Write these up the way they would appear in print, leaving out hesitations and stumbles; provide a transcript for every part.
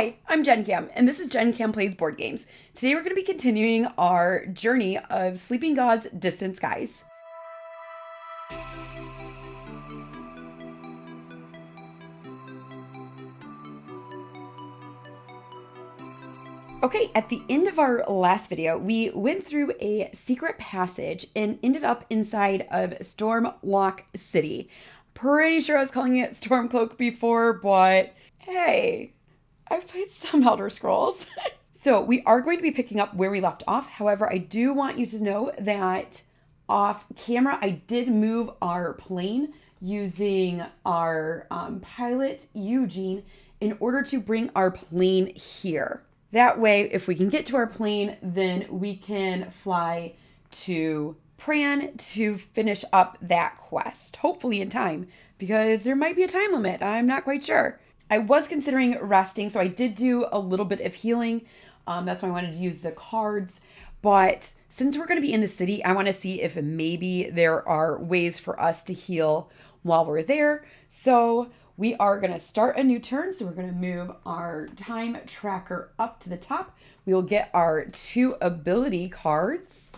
Hi, I'm Jen Cam, and this is Jen Cam Plays Board Games. Today we're going to be continuing our journey of Sleeping Gods Distant Skies. Okay, at the end of our last video, we went through a secret passage and ended up inside of Stormlock City. Pretty sure I was calling it Stormcloak before, but hey, I've played some Elder Scrolls. So we are going to be picking up where we left off. However, I do want you to know that off camera, I did move our plane using our pilot, Eugene, in order to bring our plane here. That way, if we can get to our plane, then we can fly to Pran to finish up that quest, hopefully in time, because there might be a time limit. I'm not quite sure. I was considering resting, so I did do a little bit of healing. That's why I wanted to use the cards. But since we're going to be in the city, I want to see if maybe there are ways for us to heal while we're there. So we are going to start a new turn. So we're going to move our time tracker up to the top. We will get our 2 ability cards,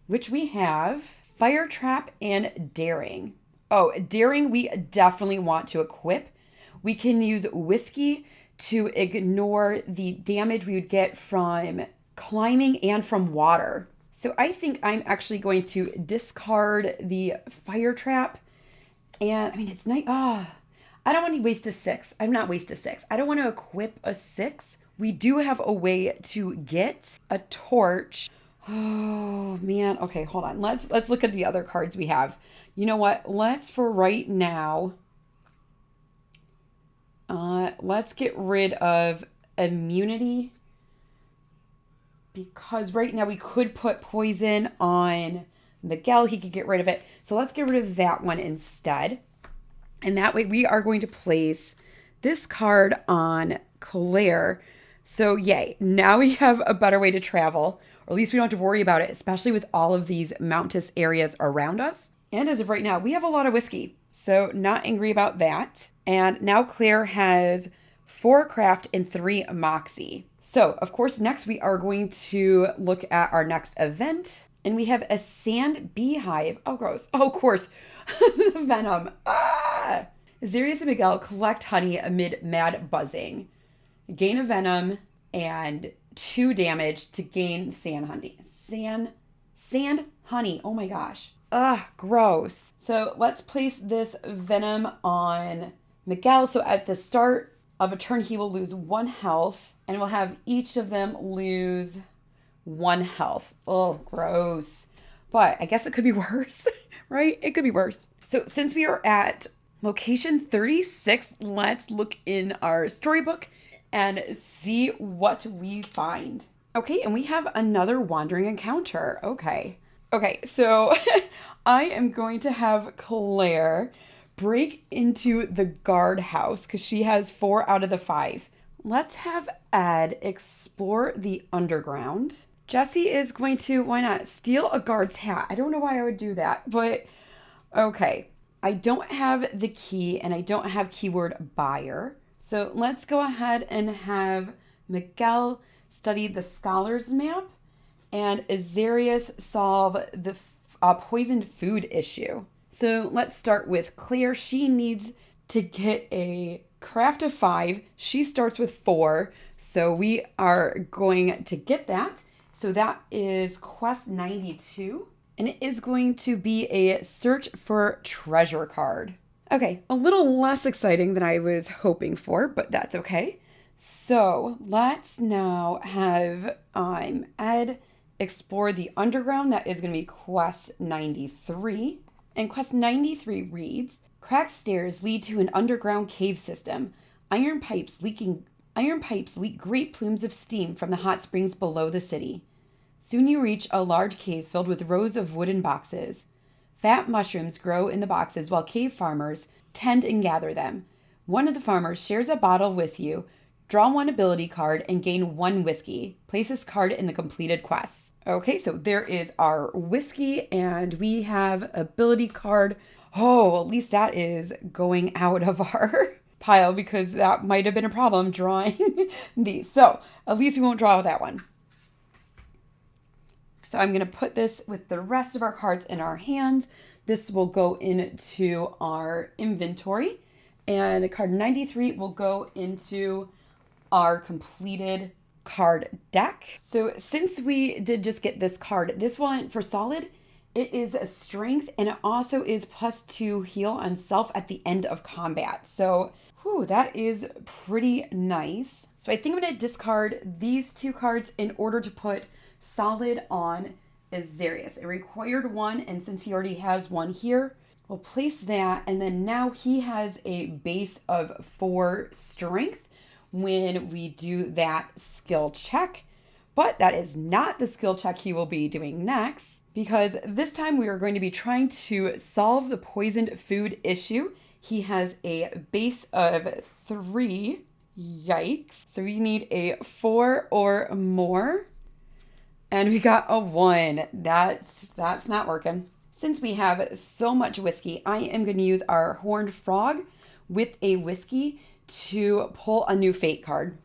which we have Fire Trap and Daring. Oh, Daring we definitely want to equip. We can use Whiskey to ignore the damage we would get from climbing and from water. So I think I'm actually going to discard the Fire Trap. And I mean, it's nice. I don't want to waste a 6. I'm not waste a 6. I don't want to equip a 6. We do have a way to get a torch. Oh man. Okay, hold on. Let's look at the other cards we have. You know what? Let's for right now. Let's get rid of immunity, because right now we could put poison on Miguel. He could get rid of it. So let's get rid of that one instead. And that way we are going to place this card on Claire. So yay, now we have a better way to travel, or at least we don't have to worry about it, especially with all of these mountainous areas around us. And as of right now, we have a lot of whiskey. So not angry about that. And now Claire has 4 craft and 3 moxie. So of course, next we are going to look at our next event. And we have a sand beehive. Oh, gross. Oh, of course. The venom. Azirius and Miguel collect honey amid mad buzzing. Gain a venom and 2 damage to gain sand honey. Sand honey. Oh my gosh. Gross. So let's place this venom on Miguel. So at the start of a turn, he will lose 1 health, and we'll have each of them lose 1 health. Oh, gross. But I guess it could be worse, right? It could be worse. So since we are at location 36, let's look in our storybook and see what we find. Okay, and we have another wandering encounter. Okay, so I am going to have Claire break into the guardhouse because she has 4 out of the 5. Let's have Ed explore the underground. Jesse is going to, why not, steal a guard's hat. I don't know why I would do that, but okay. I don't have the key and I don't have keyword buyer. So let's go ahead and have Miguel study the scholar's map and Azirius solve the poisoned food issue. So let's start with Claire. She needs to get a craft of 5. She starts with 4. So we are going to get that. So that is quest 92. And it is going to be a search for treasure card. Okay, a little less exciting than I was hoping for, but that's okay. So let's now have Ed explore the underground. That is going to be quest 93. And quest 93 reads, cracked stairs lead to an underground cave system. Iron pipes leak great plumes of steam from the hot springs below the city. Soon you reach a large cave filled with rows of wooden boxes. Fat mushrooms grow in the boxes while cave farmers tend and gather them. One of the farmers shares a bottle with you. Draw 1 ability card and gain 1 whiskey. Place this card in the completed quests. Okay, so there is our whiskey and we have ability card. Oh, at least that is going out of our pile because that might have been a problem drawing these. So at least we won't draw that one. So I'm going to put this with the rest of our cards in our hand. This will go into our inventory, and card 93 will go into our completed card deck. So since we did just get this card, this one for solid, it is a strength, and it also is +2 heal on self at the end of combat. So that is pretty nice. So I think I'm going to discard these 2 cards in order to put solid on Azarius. It required 1, and since he already has 1 here, we'll place that, and then now he has a base of 4 strength when we do that skill check. But that is not the skill check he will be doing next, because this time we are going to be trying to solve the poisoned food issue. He has a base of 3. Yikes. So we need a 4 or more. And we got a 1. That's not working. Since we have so much whiskey, I am going to use our horned frog with a whiskey to pull a new fate card.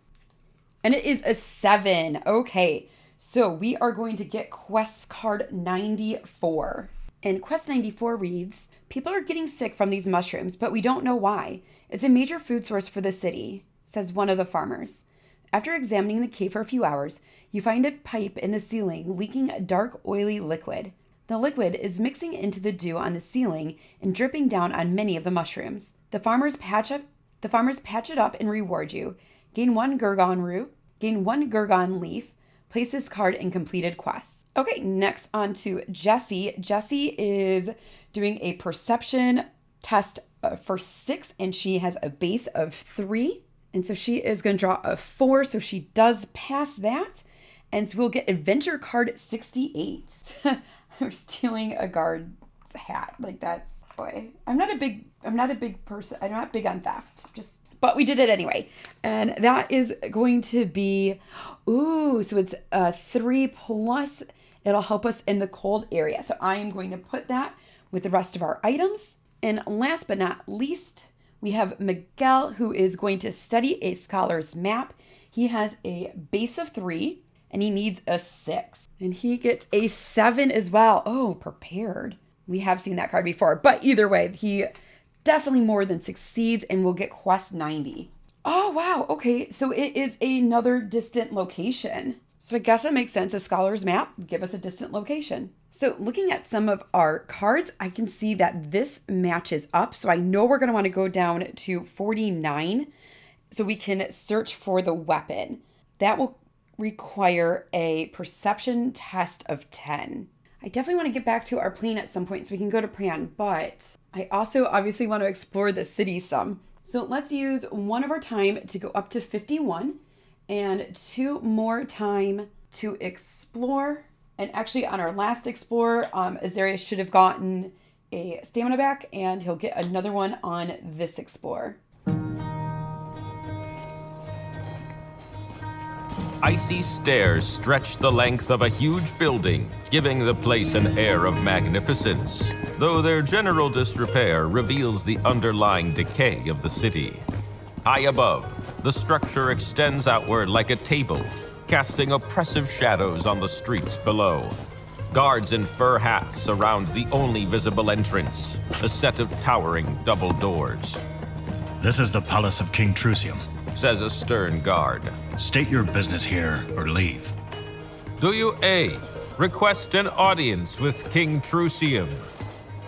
And it is a 7. Okay, so we are going to get quest card 94. And quest 94 reads, people are getting sick from these mushrooms, but we don't know why. It's a major food source for the city, says one of the farmers. After examining the cave for a few hours, you find a pipe in the ceiling leaking a dark, oily liquid. The liquid is mixing into the dew on the ceiling and dripping down on many of the mushrooms. The farmers patch it up and reward you. Gain 1 Gurgon root, gain 1 Gurgon leaf, place this card in completed quests. Okay, next on to Jessie. Jessie is doing a perception test for 6, and she has a base of 3. And so she is going to draw a 4, so she does pass that. And so we'll get adventure card 68. We're stealing a guard's hat. Like, that's, boy. I'm not a big person. I'm not big on theft. But we did it anyway. And that is going to be, so it's 3 plus. It'll help us in the cold area. So I am going to put that with the rest of our items. And last but not least, we have Miguel, who is going to study a scholar's map. He has a base of 3, and he needs a 6. And he gets a 7 as well. Oh, prepared. We have seen that card before. But either way, he definitely more than succeeds, and will get quest 90. Oh, wow. Okay, so it is another distant location. So I guess it makes sense. A scholar's map, give us a distant location. So looking at some of our cards, I can see that this matches up. So I know we're going to want to go down to 49 so we can search for the weapon. That will require a perception test of 10. I definitely want to get back to our plane at some point so we can go to Pran, but I also obviously want to explore the city some. So let's use 1 of our time to go up to 51 and 2 more time to explore. And actually on our last explore, Azarius should have gotten a stamina back, and he'll get another one on this explore. Icy stairs stretch the length of a huge building, giving the place an air of magnificence, though their general disrepair reveals the underlying decay of the city. High above, the structure extends outward like a table, casting oppressive shadows on the streets below. Guards in fur hats surround the only visible entrance, a set of towering double doors. This is the palace of King Trusium, says a stern guard. State your business here or leave. Do you A, request an audience with King Trusium?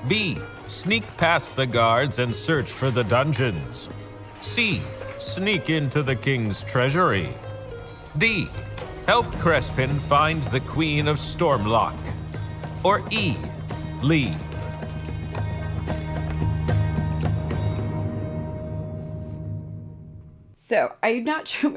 B, sneak past the guards and search for the dungeons? C, sneak into the king's treasury? D, help Crespin find the Queen of Stormlock? Or E, leave? So I'm not sure.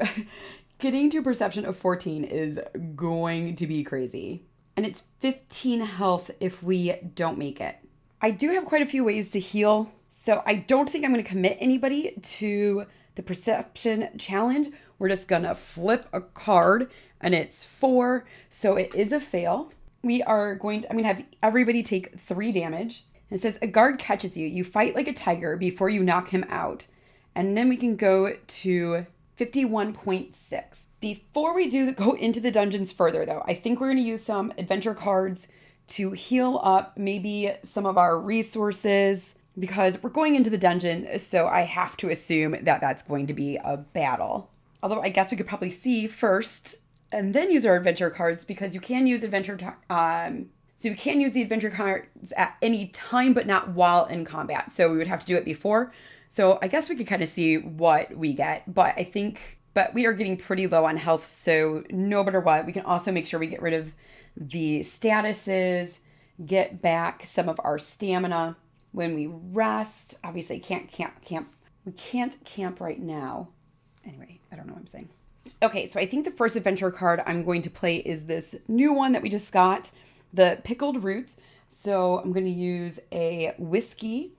Getting to perception of 14 is going to be crazy. And it's 15 health if we don't make it. I do have quite a few ways to heal, so I don't think I'm going to commit anybody to the perception challenge. We're just going to flip a card, and it's 4, so it is a fail. I'm going to have everybody take 3 damage. It says, a guard catches you. You fight like a tiger before you knock him out. And then we can go to 51.6. Before we go into the dungeons further, though, I think we're going to use some adventure cards to heal up maybe some of our resources because we're going into the dungeon, so I have to assume that that's going to be a battle. Although I guess we could probably see first and then use our adventure cards because you can use so you can use the adventure cards at any time, but not while in combat. So we would have to do it before. So I guess we could kind of see what we get, but we are getting pretty low on health. So no matter what, we can also make sure we get rid of the statuses, get back some of our stamina when we rest. Obviously, we can't camp right now. Anyway, I don't know what I'm saying. Okay, so I think the first adventure card I'm going to play is this new one that we just got, the pickled roots. So I'm going to use a whiskey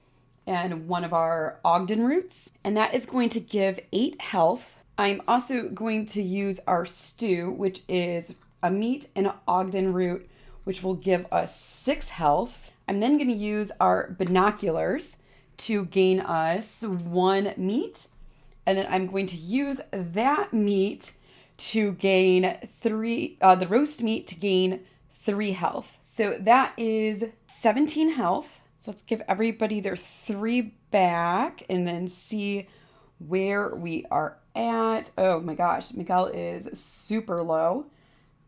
and one of our Ogden roots, and that is going to give 8 health. I'm also going to use our stew, which is a meat and an Ogden root, which will give us 6 health. I'm then going to use our binoculars to gain us 1 meat, and then I'm going to use that meat to gain 3, the roast meat to gain 3 health. So that is 17 health. So let's give everybody their 3 back and then see where we are at. Oh my gosh, Miguel is super low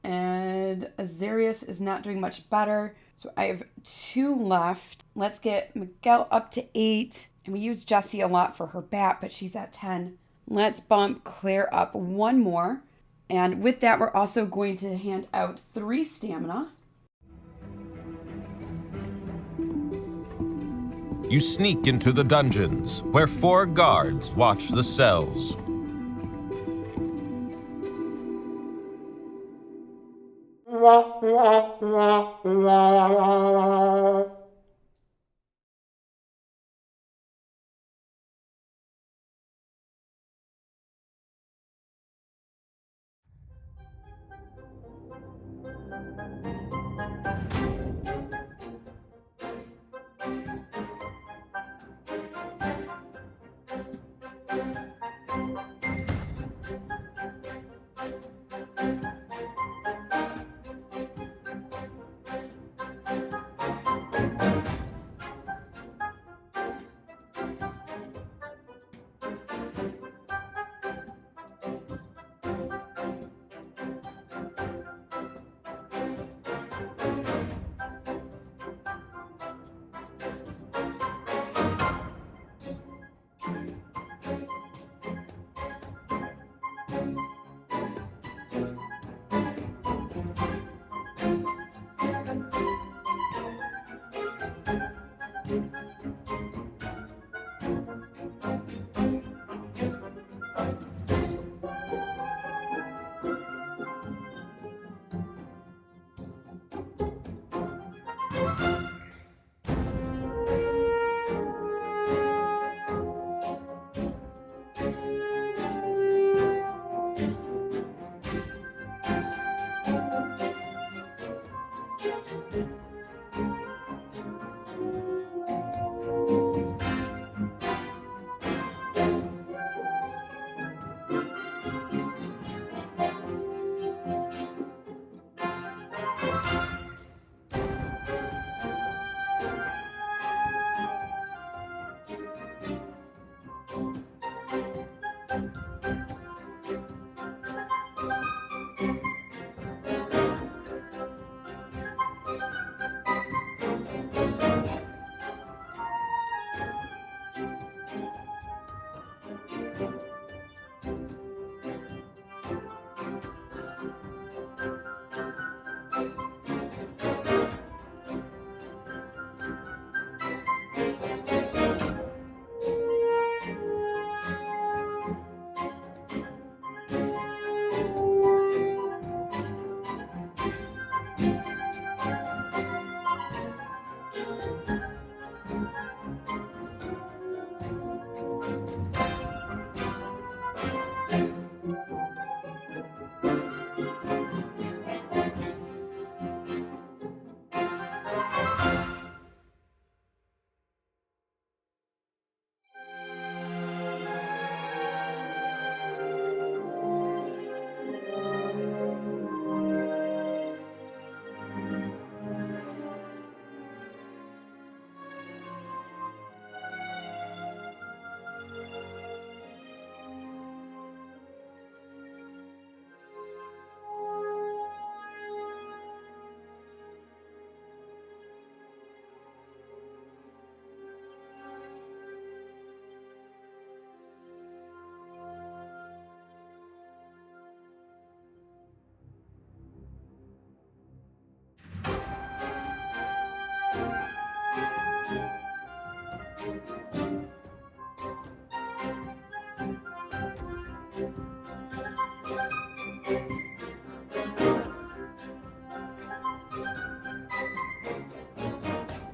and Azarius is not doing much better. So I have 2 left. Let's get Miguel up to 8. And we use Jessie a lot for her bat, but she's at 10. Let's bump Claire up 1 more. And with that, we're also going to hand out 3 stamina. You sneak into the dungeons, where 4 guards watch the cells.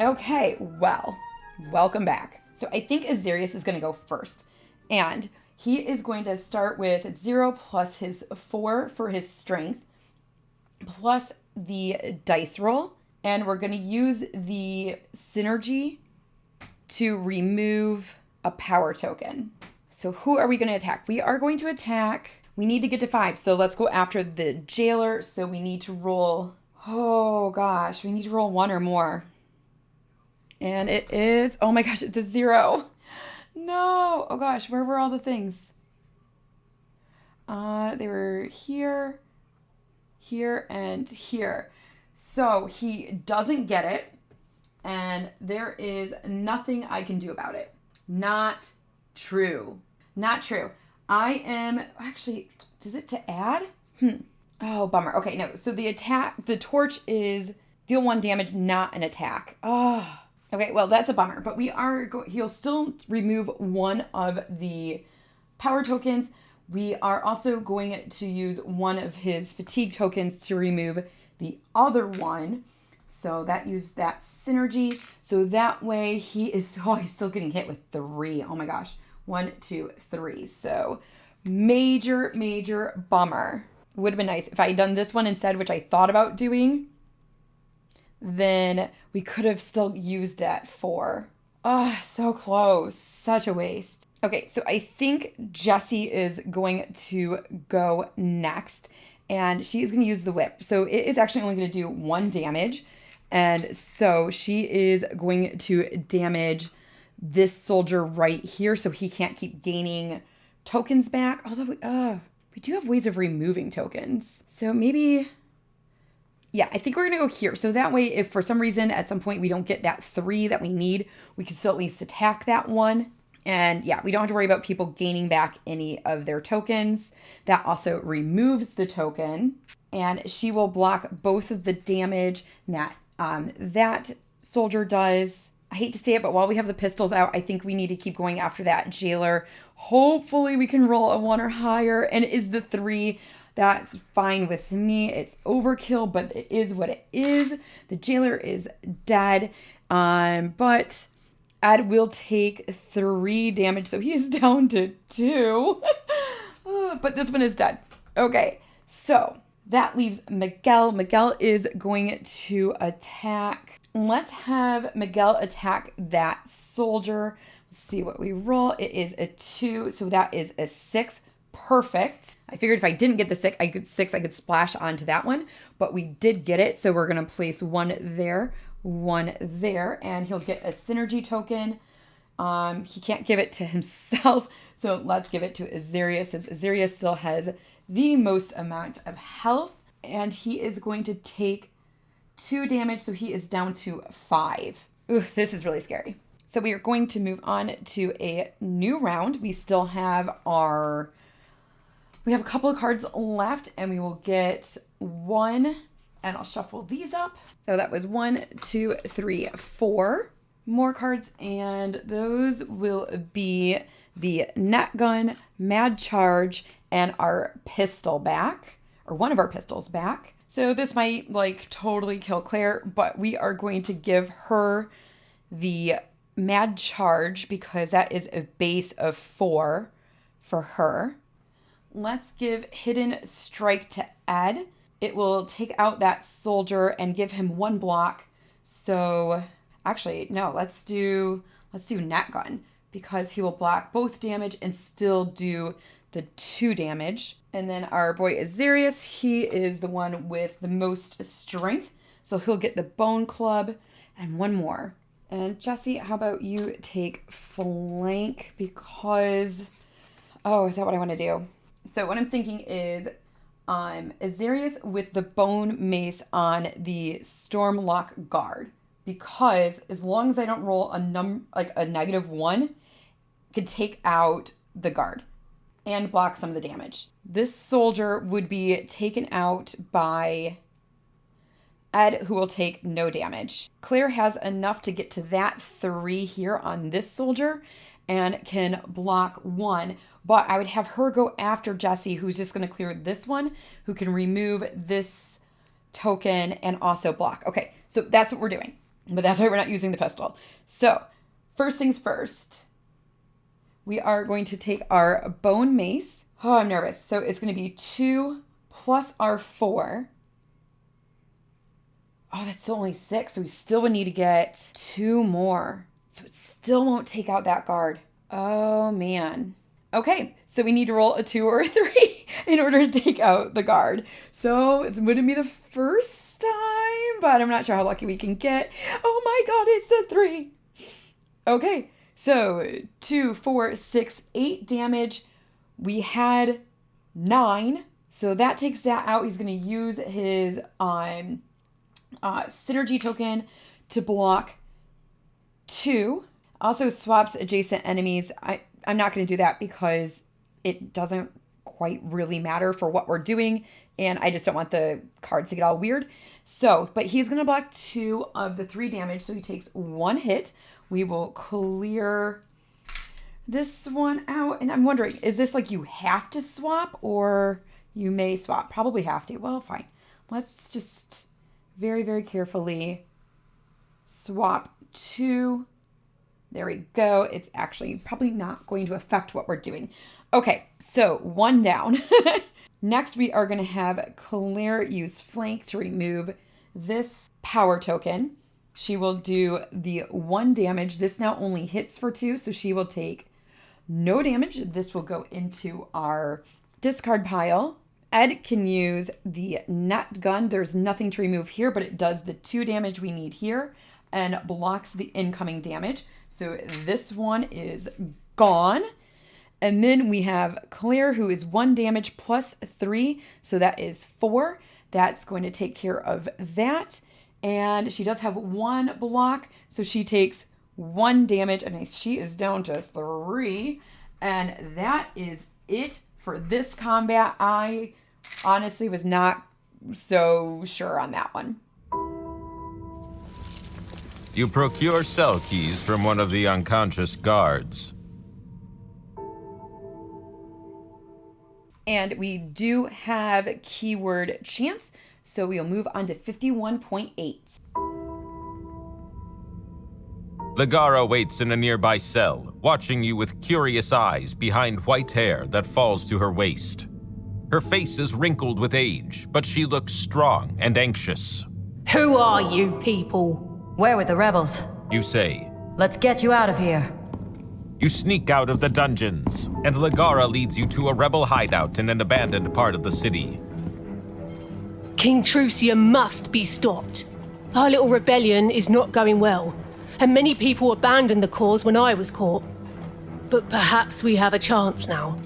Okay, well, welcome back. So I think Azarius is going to go first. And he is going to start with 0 plus his 4 for his strength, plus the dice roll. And we're going to use the synergy to remove a power token. So who are we going to attack? We are going to attack. We need to get to 5. So let's go after the jailer. So we need to roll. Oh gosh, we need to roll 1 or more. And it is, oh my gosh, it's a 0. No. Oh gosh, where were all the things? They were here, here, and here. So he doesn't get it. And there is nothing I can do about it. Not true. Not true. I am, actually, does it to add? Oh, bummer. Okay, no. So the torch is deal 1 damage, not an attack. Oh, okay, well, that's a bummer. But he'll still remove 1 of the power tokens. We are also going to use 1 of his fatigue tokens to remove the other one. So that used that synergy. So that way he's still getting hit with 3. Oh my gosh. 1, 2, 3. So major, major bummer. Would have been nice if I had done this one instead, which I thought about doing. Then we could have still used that 4. Oh, so close. Such a waste. Okay, so I think Jessie is going to go next. And she is going to use the whip. So it is actually only going to do 1 damage. And so she is going to damage this soldier right here so he can't keep gaining tokens back. Although we do have ways of removing tokens. So maybe, yeah, I think we're going to go here. So that way, if for some reason at some point we don't get that 3 that we need, we can still at least attack that one. And yeah, we don't have to worry about people gaining back any of their tokens. That also removes the token. And she will block both of the damage that soldier does. I hate to say it, but while we have the pistols out, I think we need to keep going after that jailer. Hopefully we can roll a 1 or higher. And it is the 3. That's fine with me. It's overkill, but it is what it is. The jailer is dead. But Ed will take 3 damage, so he is down to 2. But this one is dead. Okay, so that leaves Miguel. Miguel is going to attack. Let's have Miguel attack that soldier. Let's see what we roll. It is a 2, so that is a 6. Perfect. I figured if I didn't get the 6, I could splash onto that one, but we did get it, so we're going to place 1 there, 1 there, and he'll get a synergy token. He can't give it to himself, so let's give it to Azarius, since Azarius still has the most amount of health, and he is going to take 2 damage, so he is down to 5. Ooh, this is really scary. So we are going to move on to a new round. We still have we have a couple of cards left, and we will get 1, and I'll shuffle these up. So that was 1, 2, 3, 4 more cards, and those will be the net gun, mad charge, and our pistol back, or one of our pistols back. So this might totally kill Claire, but we are going to give her the mad charge because that is a base of 4 for her. Let's give hidden strike to Ed. It will take out that soldier and give him 1 block. So actually, no, let's do net gun because he will block both damage and still do the 2 damage. And then our boy Azarius, he is the one with the most strength. So he'll get the bone club and 1 more. And Jessie, how about you take flank because, is that what I want to do? So what I'm thinking is Azarius with the bone mace on the Stormlock guard. Because as long as I don't roll a -1, could take out the guard and block some of the damage. This soldier would be taken out by Ed, who will take no damage. Claire has enough to get to that 3 here on this soldier and can block 1. But I would have her go after Jessie, who's just going to clear this one, who can remove this token and also block. Okay, so that's what we're doing. But that's why we're not using the pistol. So first things first, we are going to take our bone mace. Oh, I'm nervous. So it's going to be 2 plus our 4. Oh, that's still only 6. So we still would need to get 2 more. So it still won't take out that guard. Oh, man. Okay, so we need to roll a 2 or a 3 in order to take out the guard. So it wouldn't be the first time, but I'm not sure how lucky we can get. Oh my god, it's a 3. Okay, so 2, 4, 6, 8 damage. We had 9, so that takes that out. He's going to use his synergy token to block 2. Also swaps adjacent enemies. I'm not going to do that because it doesn't quite really matter for what we're doing, and I just don't want the cards to get all weird. So, but he's going to block 2 of the 3 damage, so he takes 1 hit. We will clear this one out, and I'm wondering, is this like you have to swap, or you may swap? Probably have to. Well, fine. Let's just very, very carefully swap 2. There we go. It's actually probably not going to affect what we're doing. Okay, so 1 down. Next, we are going to have Claire use flank to remove this power token. She will do the 1 damage. This now only hits for 2, so she will take no damage. This will go into our discard pile. Ed can use the net gun. There's nothing to remove here, but it does the 2 damage we need here and blocks the incoming damage. So this one is gone. And then we have Claire, who is 1 damage plus 3. So that is 4. That's going to take care of that. And she does have 1 block. So she takes 1 damage. And she is down to 3. And that is it for this combat. I honestly was not so sure on that one. You procure cell keys from one of the unconscious guards. And we do have keyword chance, so we'll move on to 51.8. Ligara waits in a nearby cell, watching you with curious eyes behind white hair that falls to her waist. Her face is wrinkled with age, but she looks strong and anxious. Who are you people? Where with the rebels? You say. Let's get you out of here. You sneak out of the dungeons, and Ligara leads you to a rebel hideout in an abandoned part of the city. King Trucium must be stopped. Our little rebellion is not going well, and many people abandoned the cause when I was caught. But perhaps we have a chance now.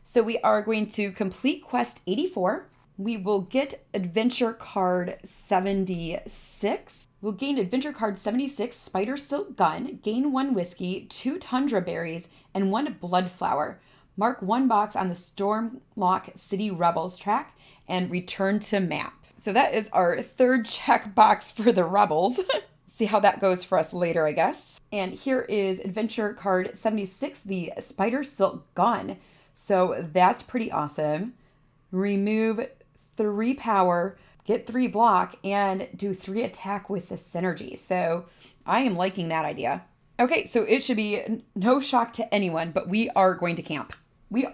So we are going to complete quest 84. We will get adventure card 76. We'll gain adventure card 76, spider silk gun, gain 1 whiskey, 2 tundra berries, and 1 blood flower. Mark 1 box on the Stormlock City Rebels track and return to map. So that is our 3rd checkbox for the rebels. See how that goes for us later, I guess. And here is adventure card 76, the spider silk gun. So that's pretty awesome. Remove 3 power, get 3 block, and do 3 attack with the synergy. So I am liking that idea. Okay, so it should be no shock to anyone, but we are going to camp. We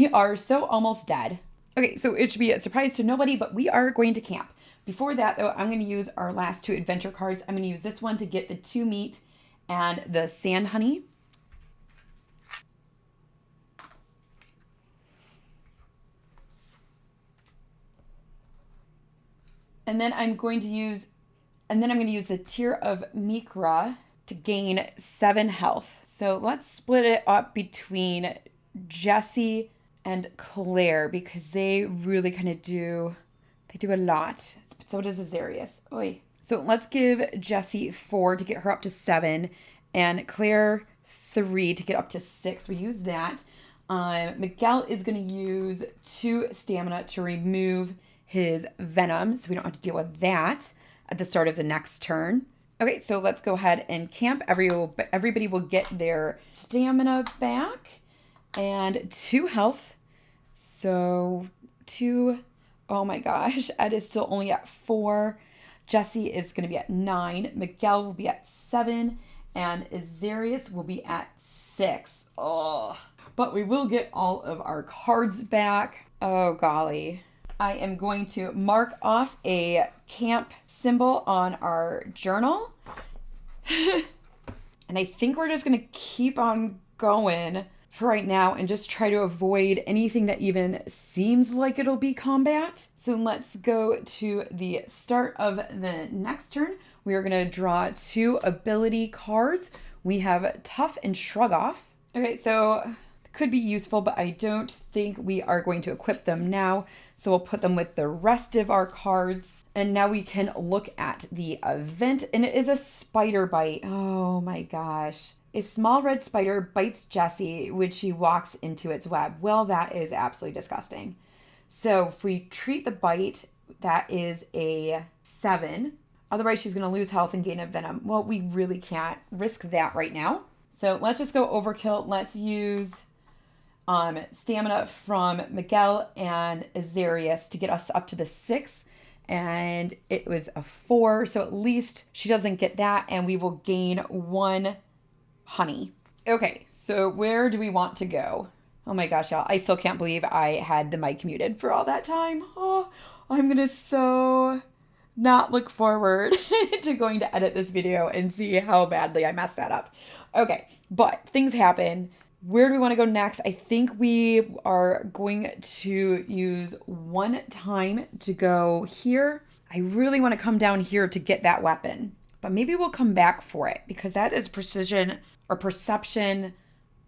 are so almost dead. Okay, so it should be a surprise to nobody, but we are going to camp. Before that, though, I'm going to use our last 2 adventure cards. I'm going to use this one to get the 2 meat and the sand honey. And then I'm going to use the Tear of Mikra to gain 7 health. So let's split it up between Jesse and Claire because they really kind of do a lot. So does Azarius. Oy. So let's give Jesse 4 to get her up to 7 and Claire 3 to get up to 6. We use that. Miguel is going to use 2 stamina to remove his venom, so we don't have to deal with that at the start of the next turn. Okay, so let's go ahead and camp. Everybody will get their stamina back and 2 health. So 2 Oh my gosh. Ed is still only at 4. Jesse is going to be at 9. Miguel will be at 7. And Azarius will be at 6. Oh. But we will get all of our cards back. Oh, golly. I am going to mark off a camp symbol on our journal. And I think we're just going to keep on going for right now and just try to avoid anything that even seems like it'll be combat. So let's go to the start of the next turn. We are going to draw 2 ability cards. We have Tough and Shrug Off. Okay, so could be useful, but I don't think we are going to equip them now. So we'll put them with the rest of our cards. And now we can look at the event, and it is a spider bite. Oh my gosh. A small red spider bites Jesse when she walks into its web. Well, that is absolutely disgusting. So if we treat the bite, that is a 7. Otherwise, she's going to lose health and gain a venom. Well, we really can't risk that right now. So let's just go overkill. Let's use stamina from Miguel and Azarius to get us up to the 6. And it was a 4. So at least she doesn't get that. And we will gain 1 honey. Okay, so where do we want to go? Oh my gosh, y'all. I still can't believe I had the mic muted for all that time. Oh, I'm going to so not look forward to going to edit this video and see how badly I messed that up. Okay, but things happen. Where do we want to go next? I think we are going to use 1 time to go here. I really want to come down here to get that weapon, but maybe we'll come back for it because that is precision or perception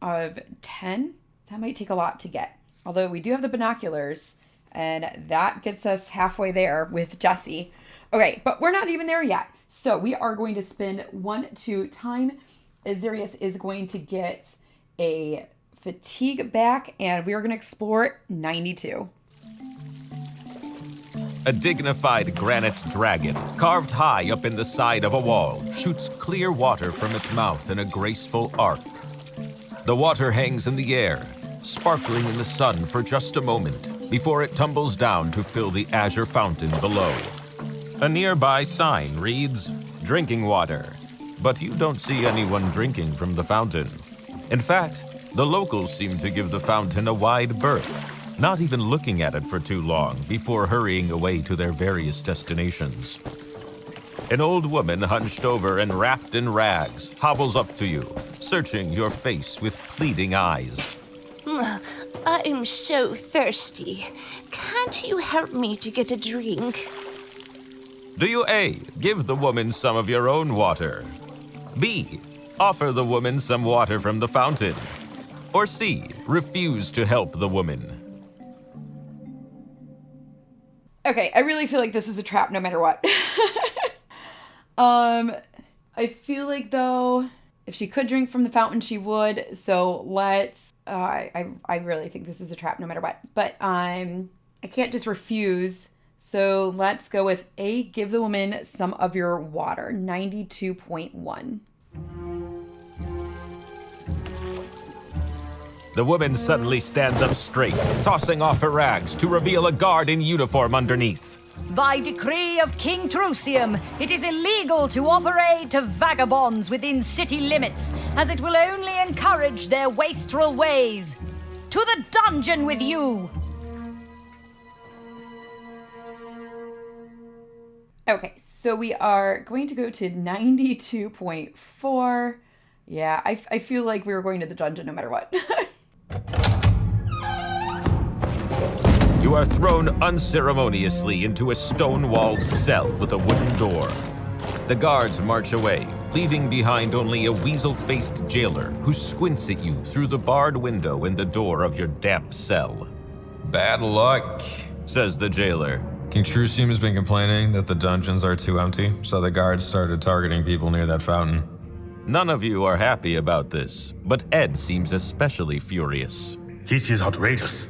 of 10. That might take a lot to get. Although we do have the binoculars and that gets us halfway there with Jesse. Okay, but we're not even there yet. So we are going to spend 1 time. Azarius is going to get a fatigue back, and we are going to explore 92. A dignified granite dragon, carved high up in the side of a wall, shoots clear water from its mouth in a graceful arc. The water hangs in the air, sparkling in the sun for just a moment, before it tumbles down to fill the azure fountain below. A nearby sign reads, "Drinking water," but you don't see anyone drinking from the fountain. In fact, the locals seem to give the fountain a wide berth, not even looking at it for too long before hurrying away to their various destinations. An old woman hunched over and wrapped in rags hobbles up to you, searching your face with pleading eyes. I'm so thirsty. Can't you help me to get a drink? Do you A, give the woman some of your own water? B, offer the woman some water from the fountain? Or C, refuse to help the woman? Okay, I really feel like this is a trap no matter what. I feel like, though, if she could drink from the fountain, she would. So let's, I really think this is a trap no matter what. But I can't just refuse. So let's go with A, give the woman some of your water, 92.1. The woman suddenly stands up straight, tossing off her rags to reveal a guard in uniform underneath. By decree of King Trusium, it is illegal to offer aid to vagabonds within city limits, as it will only encourage their wastrel ways. To the dungeon with you! Okay, so we are going to go to 92.4. Yeah, I feel like we were going to the dungeon no matter what. You are thrown unceremoniously into a stone-walled cell with a wooden door. The guards march away, leaving behind only a weasel-faced jailer who squints at you through the barred window in the door of your damp cell. Bad luck, Says the jailer. King Trusium has been complaining that the dungeons are too empty, so the guards started targeting people near that fountain. None of you are happy about this, but Ed seems especially furious. This is outrageous.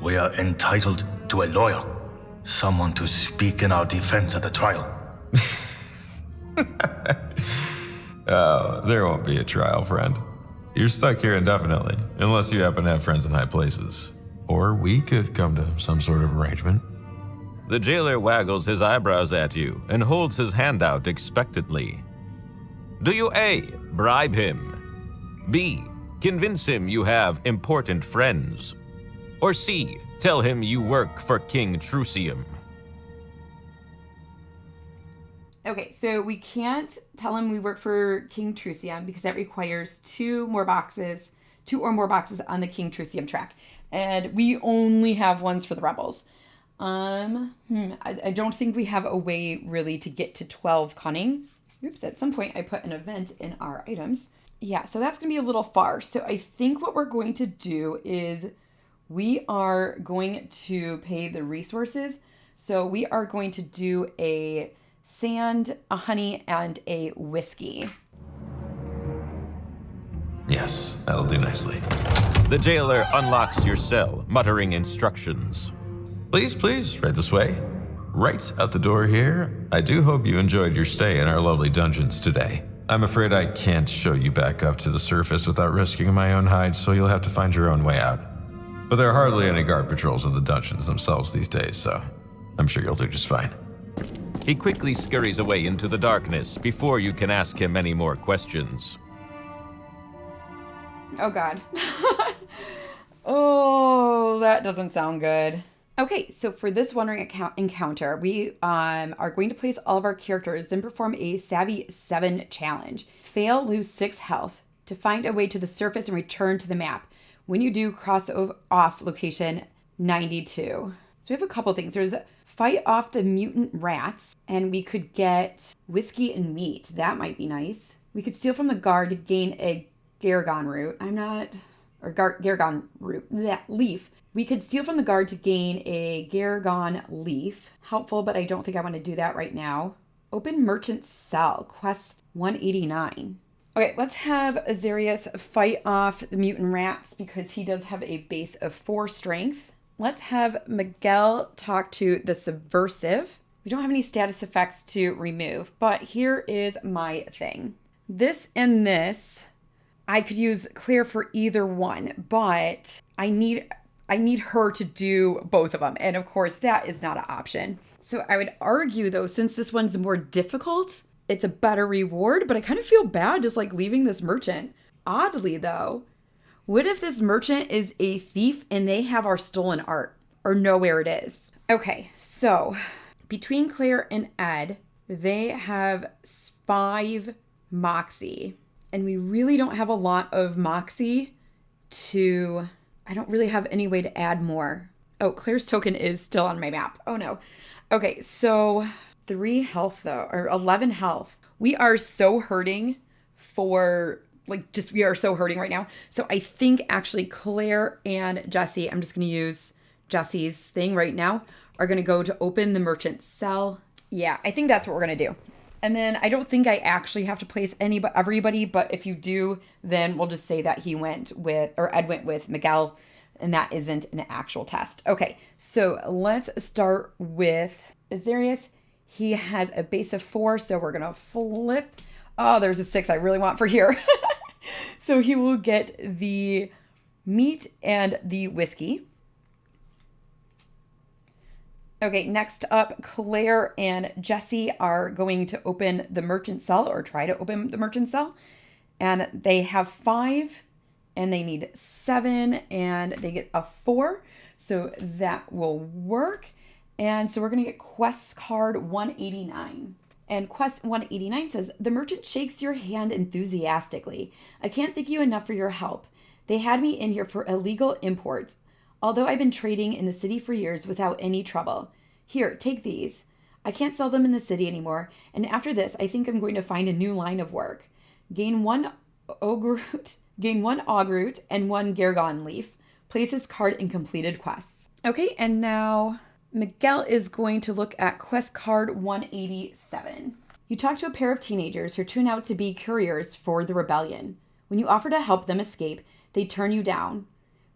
We are entitled to a lawyer, someone to speak in our defense at the trial. Oh, there won't be a trial, friend. You're stuck here indefinitely, unless you happen to have friends in high places. Or we could come to some sort of arrangement. The jailer waggles his eyebrows at you and holds his hand out expectantly. Do you A. Bribe him? B. Convince him you have important friends? Or C. Tell him you work for King Trucium? Okay, so we can't tell him we work for King Trucium because that requires two or more boxes on the King Trucium track. And we only have ones for the rebels. I don't think we have a way really to get to 12 cunning. Oops, at some point I put an event in our items. Yeah, so that's going to be a little far. So I think what we're going to do is we are going to pay the resources. So we are going to do a sand, a honey, and a whiskey. Yes, that'll do nicely. The jailer unlocks your cell, muttering instructions. Please, right this way. Right out the door here. I do hope you enjoyed your stay in our lovely dungeons today. I'm afraid I can't show you back up to the surface without risking my own hide, so you'll have to find your own way out. But there are hardly any guard patrols in the dungeons themselves these days, so I'm sure you'll do just fine. He quickly scurries away into the darkness before you can ask him any more questions. Oh, God. Oh, that doesn't sound good. Okay, so for this wandering encounter, we are going to place all of our characters and perform a Savvy 7 challenge. Fail, lose 6 health. To find a way to the surface and return to the map. When you do, cross off location 92. So we have a couple things. There's fight off the mutant rats, and we could get whiskey and meat. That might be nice. We could steal from the guard to gain a Gargon root. Gargon root. Leaf. We could steal from the guard to gain a Gargon leaf. Helpful, but I don't think I want to do that right now. Open merchant cell. Quest 189. Okay, let's have Azarius fight off the mutant rats because he does have a base of 4 strength. Let's have Miguel talk to the subversive. We don't have any status effects to remove, but here is my thing. This and this, I could use Claire for either one, but I need her to do both of them. And of course, that is not an option. So I would argue, though, since this one's more difficult, it's a better reward, but I kind of feel bad just like leaving this merchant. Oddly, though, what if this merchant is a thief and they have our stolen art or know where it is? Okay, so between Claire and Ed, they have 5 moxie, and we really don't have a lot of moxie to... I don't really have any way to add more. Oh, Claire's token is still on my map. Oh no. Okay, so 3 health though, or 11 health. We are so hurting we are so hurting right now. So I think actually Claire and Jesse, I'm just going to use Jesse's thing right now, are going to go to open the merchant cell. Yeah, I think that's what we're going to do. And then I don't think I actually have to place everybody, but if you do, then we'll just say that Ed went with Miguel, and that isn't an actual test. Okay, so let's start with Azarius. He has a base of 4, so we're gonna flip. Oh, there's a 6 I really want for here. So he will get the meat and the whiskey. Okay, next up, Claire and Jesse are going to open the merchant cell, or try to open the merchant cell. And they have 5, and they need 7, and they get a 4. So that will work. And so we're going to get quest card 189. And quest 189 says, the merchant shakes your hand enthusiastically. I can't thank you enough for your help. They had me in here for illegal imports. Although I've been trading in the city for years without any trouble. Here, take these. I can't sell them in the city anymore, and after this, I think I'm going to find a new line of work. Gain 1 Oggroot and 1 Gargon leaf. Place this card in completed quests. Okay, and now Miguel is going to look at quest card 187. You talk to a pair of teenagers who turn out to be couriers for the rebellion. When you offer to help them escape, they turn you down.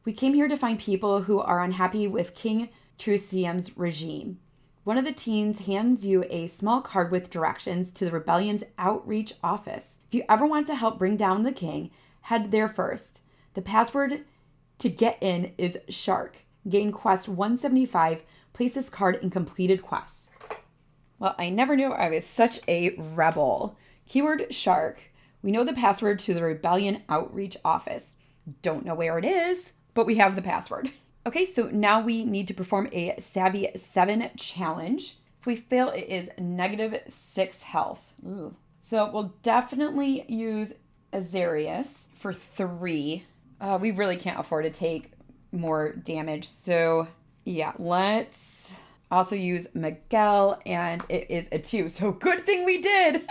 We came here to find people who are unhappy with King Trucium's regime. One of the teens hands you a small card with directions to the rebellion's outreach office. If you ever want to help bring down the king, head there first. The password to get in is shark. Gain quest 175 Place this card in completed quests. Well, I never knew I was such a rebel. Keyword shark. We know the password to the Rebellion Outreach Office. Don't know where it is, but we have the password. Okay, so now we need to perform a Savvy 7 challenge. If we fail, it is -6 health. Ooh. So we'll definitely use Azarius for 3. We really can't afford to take more damage. So yeah, let's also use Miguel, and it is a 2. So good thing we did.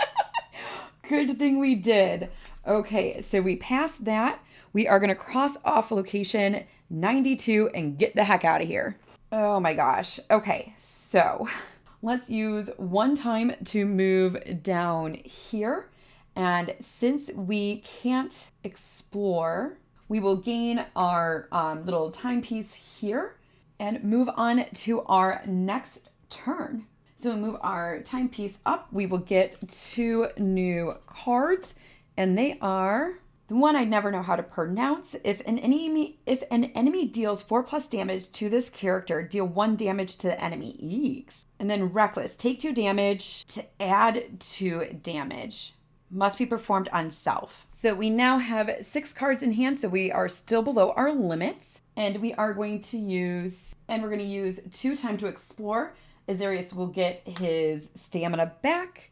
Good thing we did. Okay, so we passed that. We are going to cross off location 92 and get the heck out of here. Oh my gosh. Okay, so let's use one time to move down here. And since we can't explore, we will gain our little timepiece here and move on to our next turn. So we move our timepiece up. We will get 2 new cards, and they are the one I never know how to pronounce. If an enemy deals 4+ damage to this character, deal 1 damage to the enemy. Eeks. And then reckless. Take 2 damage to add 2 damage. Must be performed on self. So we now have 6 cards in hand, so we are still below our limits. And we are going to use 2 time to explore. Azarius will get his stamina back.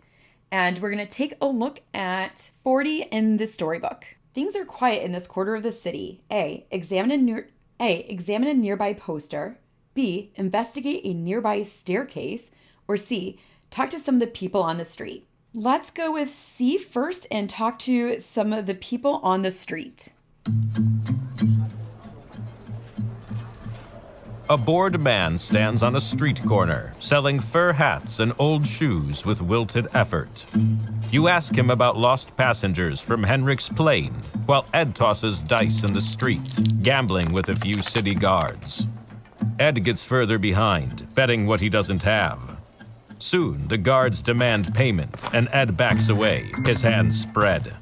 And we're going to take a look at 40 in the storybook. Things are quiet in this quarter of the city. A. Examine a nearby poster. B. Investigate a nearby staircase. Or C. Talk to some of the people on the street. Let's go with C first and talk to some of the people on the street. A bored man stands on a street corner, selling fur hats and old shoes with wilted effort. You ask him about lost passengers from Henrik's plane, while Ed tosses dice in the street, gambling with a few city guards. Ed gets further behind, betting what he doesn't have. Soon, the guards demand payment, and Ed backs away, his hands spread.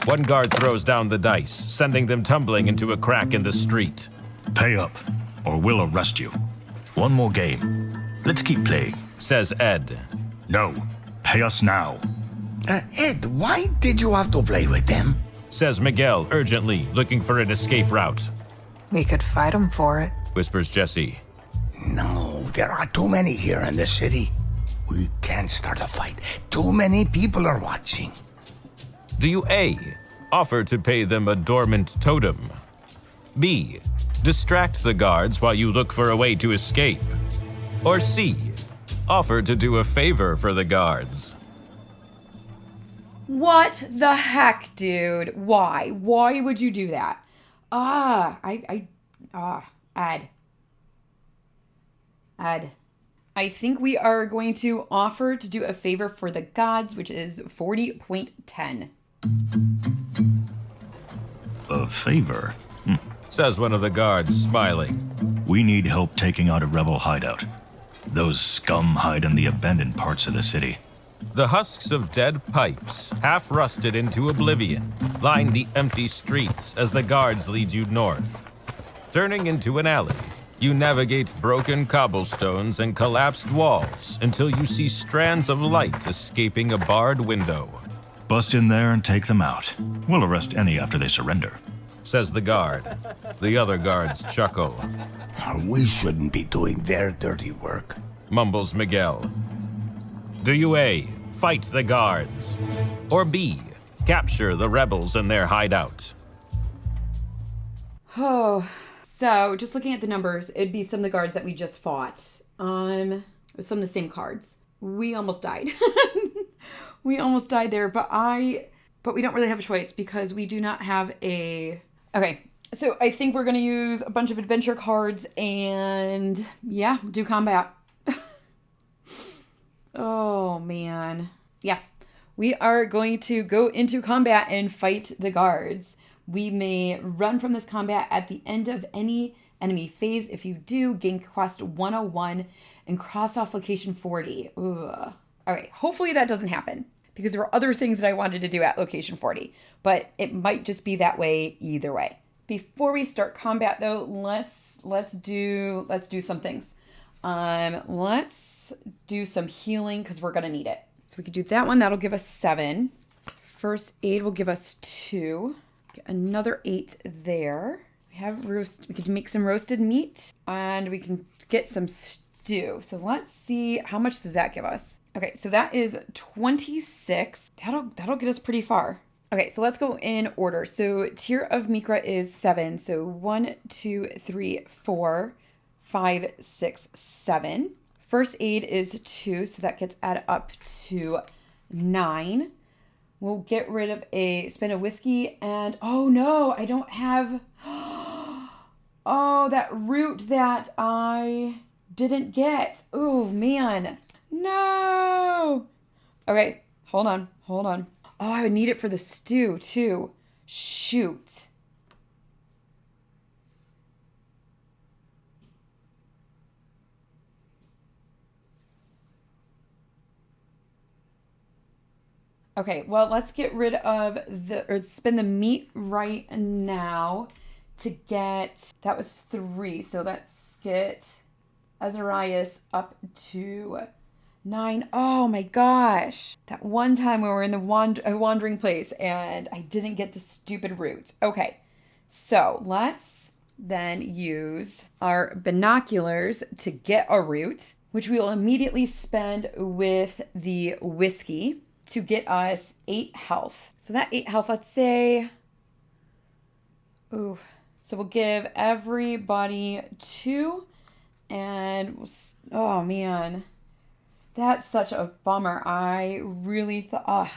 One guard throws down the dice, sending them tumbling into a crack in the street. Pay up, or we'll arrest you. One more game. Let's keep playing, Says Ed. No, pay us now. Ed, why did you have to play with them? Says Miguel urgently, looking for an escape route. We could fight him for it. Whispers Jesse. No, there are too many here in the city. We can't start a fight. Too many people are watching. Do you A. Offer to pay them a dormant totem? B. Distract the guards while you look for a way to escape? Or C. Offer to do a favor for the guards? What the heck, dude? Why? Why would you do that? Ed. I think we are going to offer to do a favor for the gods, which is 40.10. A favor? Says one of the guards, smiling. We need help taking out a rebel hideout. Those scum hide in the abandoned parts of the city. The husks of dead pipes, half rusted into oblivion, line the empty streets as the guards lead you north. Turning into an alley, you navigate broken cobblestones and collapsed walls until you see strands of light escaping a barred window. Bust in there and take them out. We'll arrest any after they surrender. Says the guard. The other guards chuckle. We shouldn't be doing their dirty work. Mumbles Miguel. Do you A. Fight the guards? Or B. Capture the rebels in their hideout? Oh, so just looking at the numbers, it'd be some of the guards that we just fought. It was some of the same cards. We almost died. We almost died there, but we don't really have a choice because we do not have a... Okay, so I think we're going to use a bunch of adventure cards and, yeah, do combat. Oh, man. Yeah, we are going to go into combat and fight the guards. We may run from this combat at the end of any enemy phase. If you do, gain quest 101 and cross off location 40. Ugh. Okay, hopefully that doesn't happen because there were other things that I wanted to do at location 40, but it might just be that way either way. Before we start combat though, let's do some things. Let's do some healing because we're going to need it. So we could do that one. That'll give us 7. First aid will give us 2. Get another 8 there. We have roast. We could make some roasted meat and we can get some stew. So let's see, how much does that give us? Okay, so that is 26. That'll get us pretty far. Okay, so let's go in order. So tier of Mikra is 7. So 1, 2, 3, 4, 5, 6, 7. First aid is 2, so that gets added up to 9. We'll get rid of spin a whiskey and, oh no, I don't have, oh, that root that I didn't get. Oh man, no. Okay, hold on. Oh, I would need it for the stew too. Shoot. Okay, well, let's get rid of spin the meat right now to get, that was 3. So let's get Azarias up to 9. Oh my gosh. That one time we were in the wandering place and I didn't get the stupid root. Okay, so let's then use our binoculars to get a root, which we will immediately spend with the whiskey to get us 8 health. So that 8 health, let's say, ooh, so we'll give everybody 2 and, oh man, that's such a bummer. I really thought, I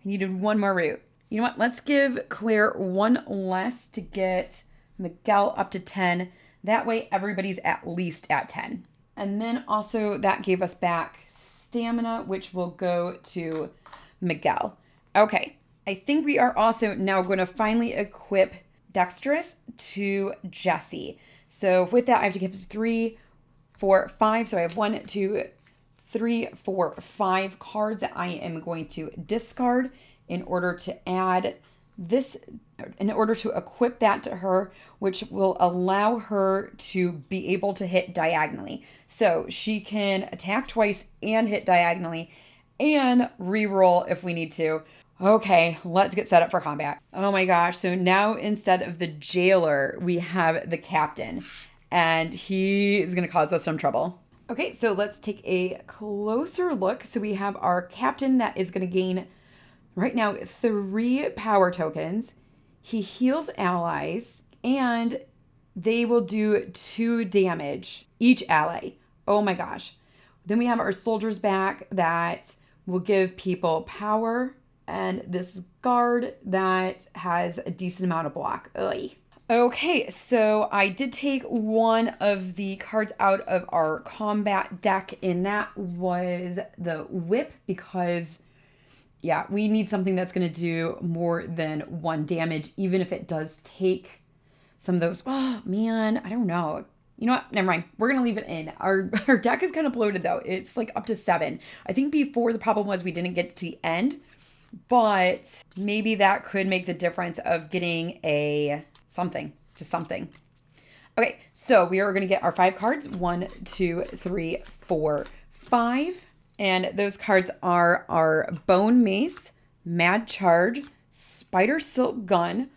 needed 1 more root. You know what? Let's give Claire 1 less to get Miguel up to 10. That way everybody's at least at 10. And then also that gave us back stamina, which will go to Miguel. Okay, I think we are also now going to finally equip Dexterous to Jesse. So with that, I have to give 3, 4, 5. So I have 1, 2, 3, 4, 5 cards that I am going to discard in order to add this, in order to equip that to her, which will allow her to be able to hit diagonally. So she can attack twice and hit diagonally and reroll if we need to. Okay, let's get set up for combat. Oh my gosh, so now instead of the jailer, we have the captain, and he is going to cause us some trouble. Okay, so let's take a closer look. So we have our captain that is going to gain, right now, 3 power tokens. He heals allies, and they will do 2 damage, each ally. Oh my gosh. Then we have our soldiers back that will give people power, and this guard that has a decent amount of block. Ugh. Okay, so I did take 1 of the cards out of our combat deck, and that was the whip, because yeah, we need something that's going to do more than 1 damage, even if it does take some of those. Oh man, I don't know. You know what? Never mind. We're going to leave it in. Our deck is kind of bloated though. It's like up to 7. I think before the problem was we didn't get to the end, but maybe that could make the difference of getting a something to something. Okay, so we are going to get our 5 cards. 1, 2, 3, 4, 5. And those cards are our Bone Mace, Mad Charge, Spider Silk Gun,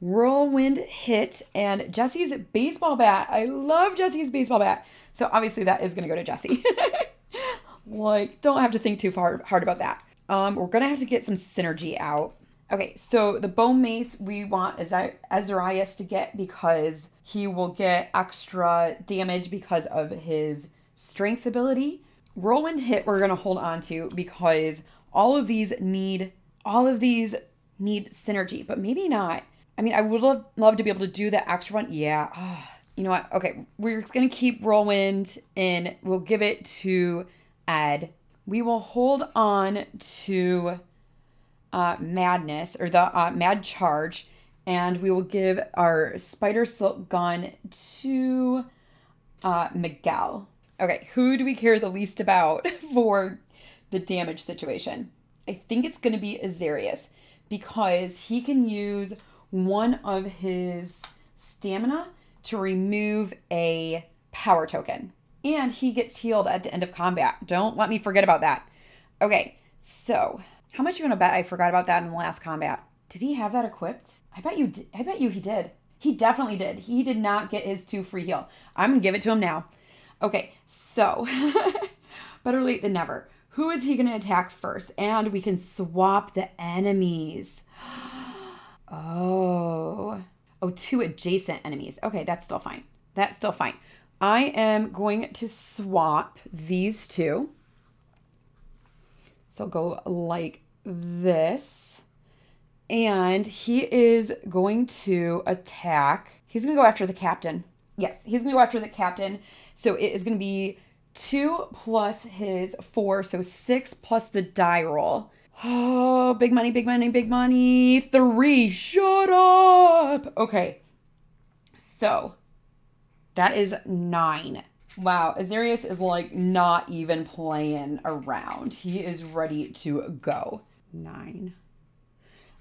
Whirlwind Hit, and Jesse's baseball bat. I love Jesse's baseball bat. So obviously that is going to go to Jesse. Like, don't have to think too hard about that. We're going to have to get some synergy out. Okay, so the Bone Mace we want Azarias to get because he will get extra damage because of his strength ability. Whirlwind Hit we're going to hold on to because all of these need synergy, but maybe not. I mean, I would love to be able to do the extra one. Yeah. Oh, you know what? Okay, we're just going to keep Whirlwind in. We'll give it to Ed. We will hold on to Madness, or the Mad Charge, and we will give our Spider Silk Gun to Miguel. Okay, who do we care the least about for the damage situation? I think it's going to be Azarias because he can use 1 of his stamina to remove a power token. And he gets healed at the end of combat. Don't let me forget about that. Okay, so how much you want to bet I forgot about that in the last combat? Did he have that equipped? I bet you he did. He definitely did. He did not get his 2 free heal. I'm going to give it to him now. Okay, so better late than never. Who is he going to attack first? And we can swap the enemies. Oh, 2 adjacent enemies. Okay, that's still fine. That's still fine. I am going to swap these 2. So go like this. And he is going to attack. He's going to go after the captain. Yes, he's going to go after the captain. So it is going to be 2 plus his 4. So 6 plus the die roll. Oh, big money, big money, big money. 3. Shut up. Okay. So that is 9. Wow. Azarius is like not even playing around. He is ready to go. 9.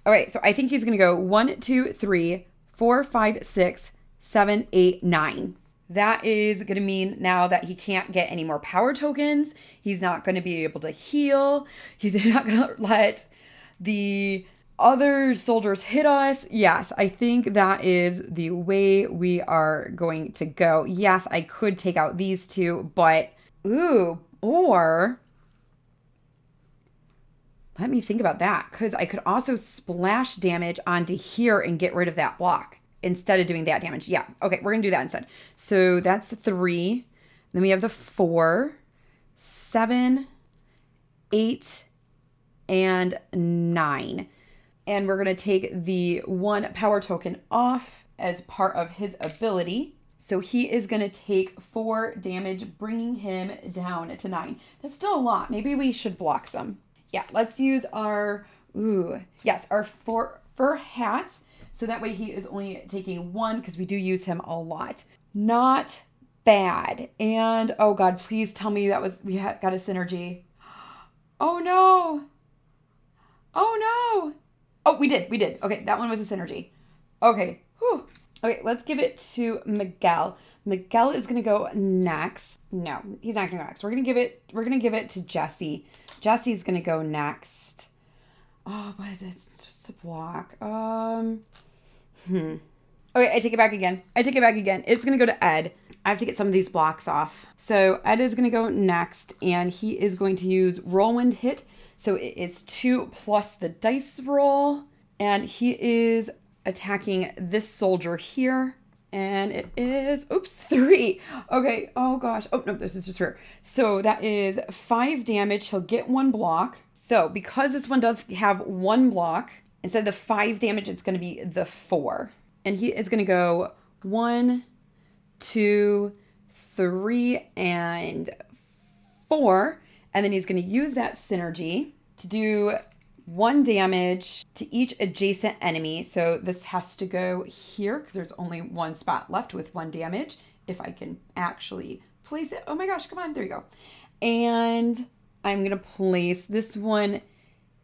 All right. So I think he's going to go 1, 2, 3, 4, 5, 6, 7, 8, 9. That is going to mean now that he can't get any more power tokens. He's not going to be able to heal. He's not going to let the other soldiers hit us. Yes, I think that is the way we are going to go. Yes, I could take out these 2, but or let me think about that, because I could also splash damage onto here and get rid of that block. Instead of doing that damage. Yeah. Okay, we're going to do that instead. So that's 3. Then we have the 4, 7, 8, and 9. And we're going to take the 1 power token off as part of his ability. So he is going to take 4 damage, bringing him down to 9. That's still a lot. Maybe we should block some. Yeah, let's use our, our fur hats. So that way he is only taking 1 because we do use him a lot. Not bad. And, oh God, please tell me we got a synergy. Oh no. Oh no. Oh, we did. Okay, that one was a synergy. Okay. Whew. Okay, let's give it to Miguel. Miguel is going to go next. No, he's not going to go next. We're going to give it to Jesse. Jesse's going to go next. Oh, but it's just a block. Okay, I take it back again. It's going to go to Ed. I have to get some of these blocks off. So Ed is going to go next, and he is going to use Whirlwind Hit. So it is 2 plus the dice roll, and he is attacking this soldier here, and it is, 3. Okay, oh gosh. Oh, no, this is just her. So that is 5 damage. He'll get 1 block. So because this one does have 1 block, instead of the 5 damage, it's going to be the 4. And he is going to go 1, 2, 3, and 4. And then he's going to use that synergy to do 1 damage to each adjacent enemy. So this has to go here because there's only 1 spot left with 1 damage. If I can actually place it. Oh my gosh, come on. There you go. And I'm going to place this one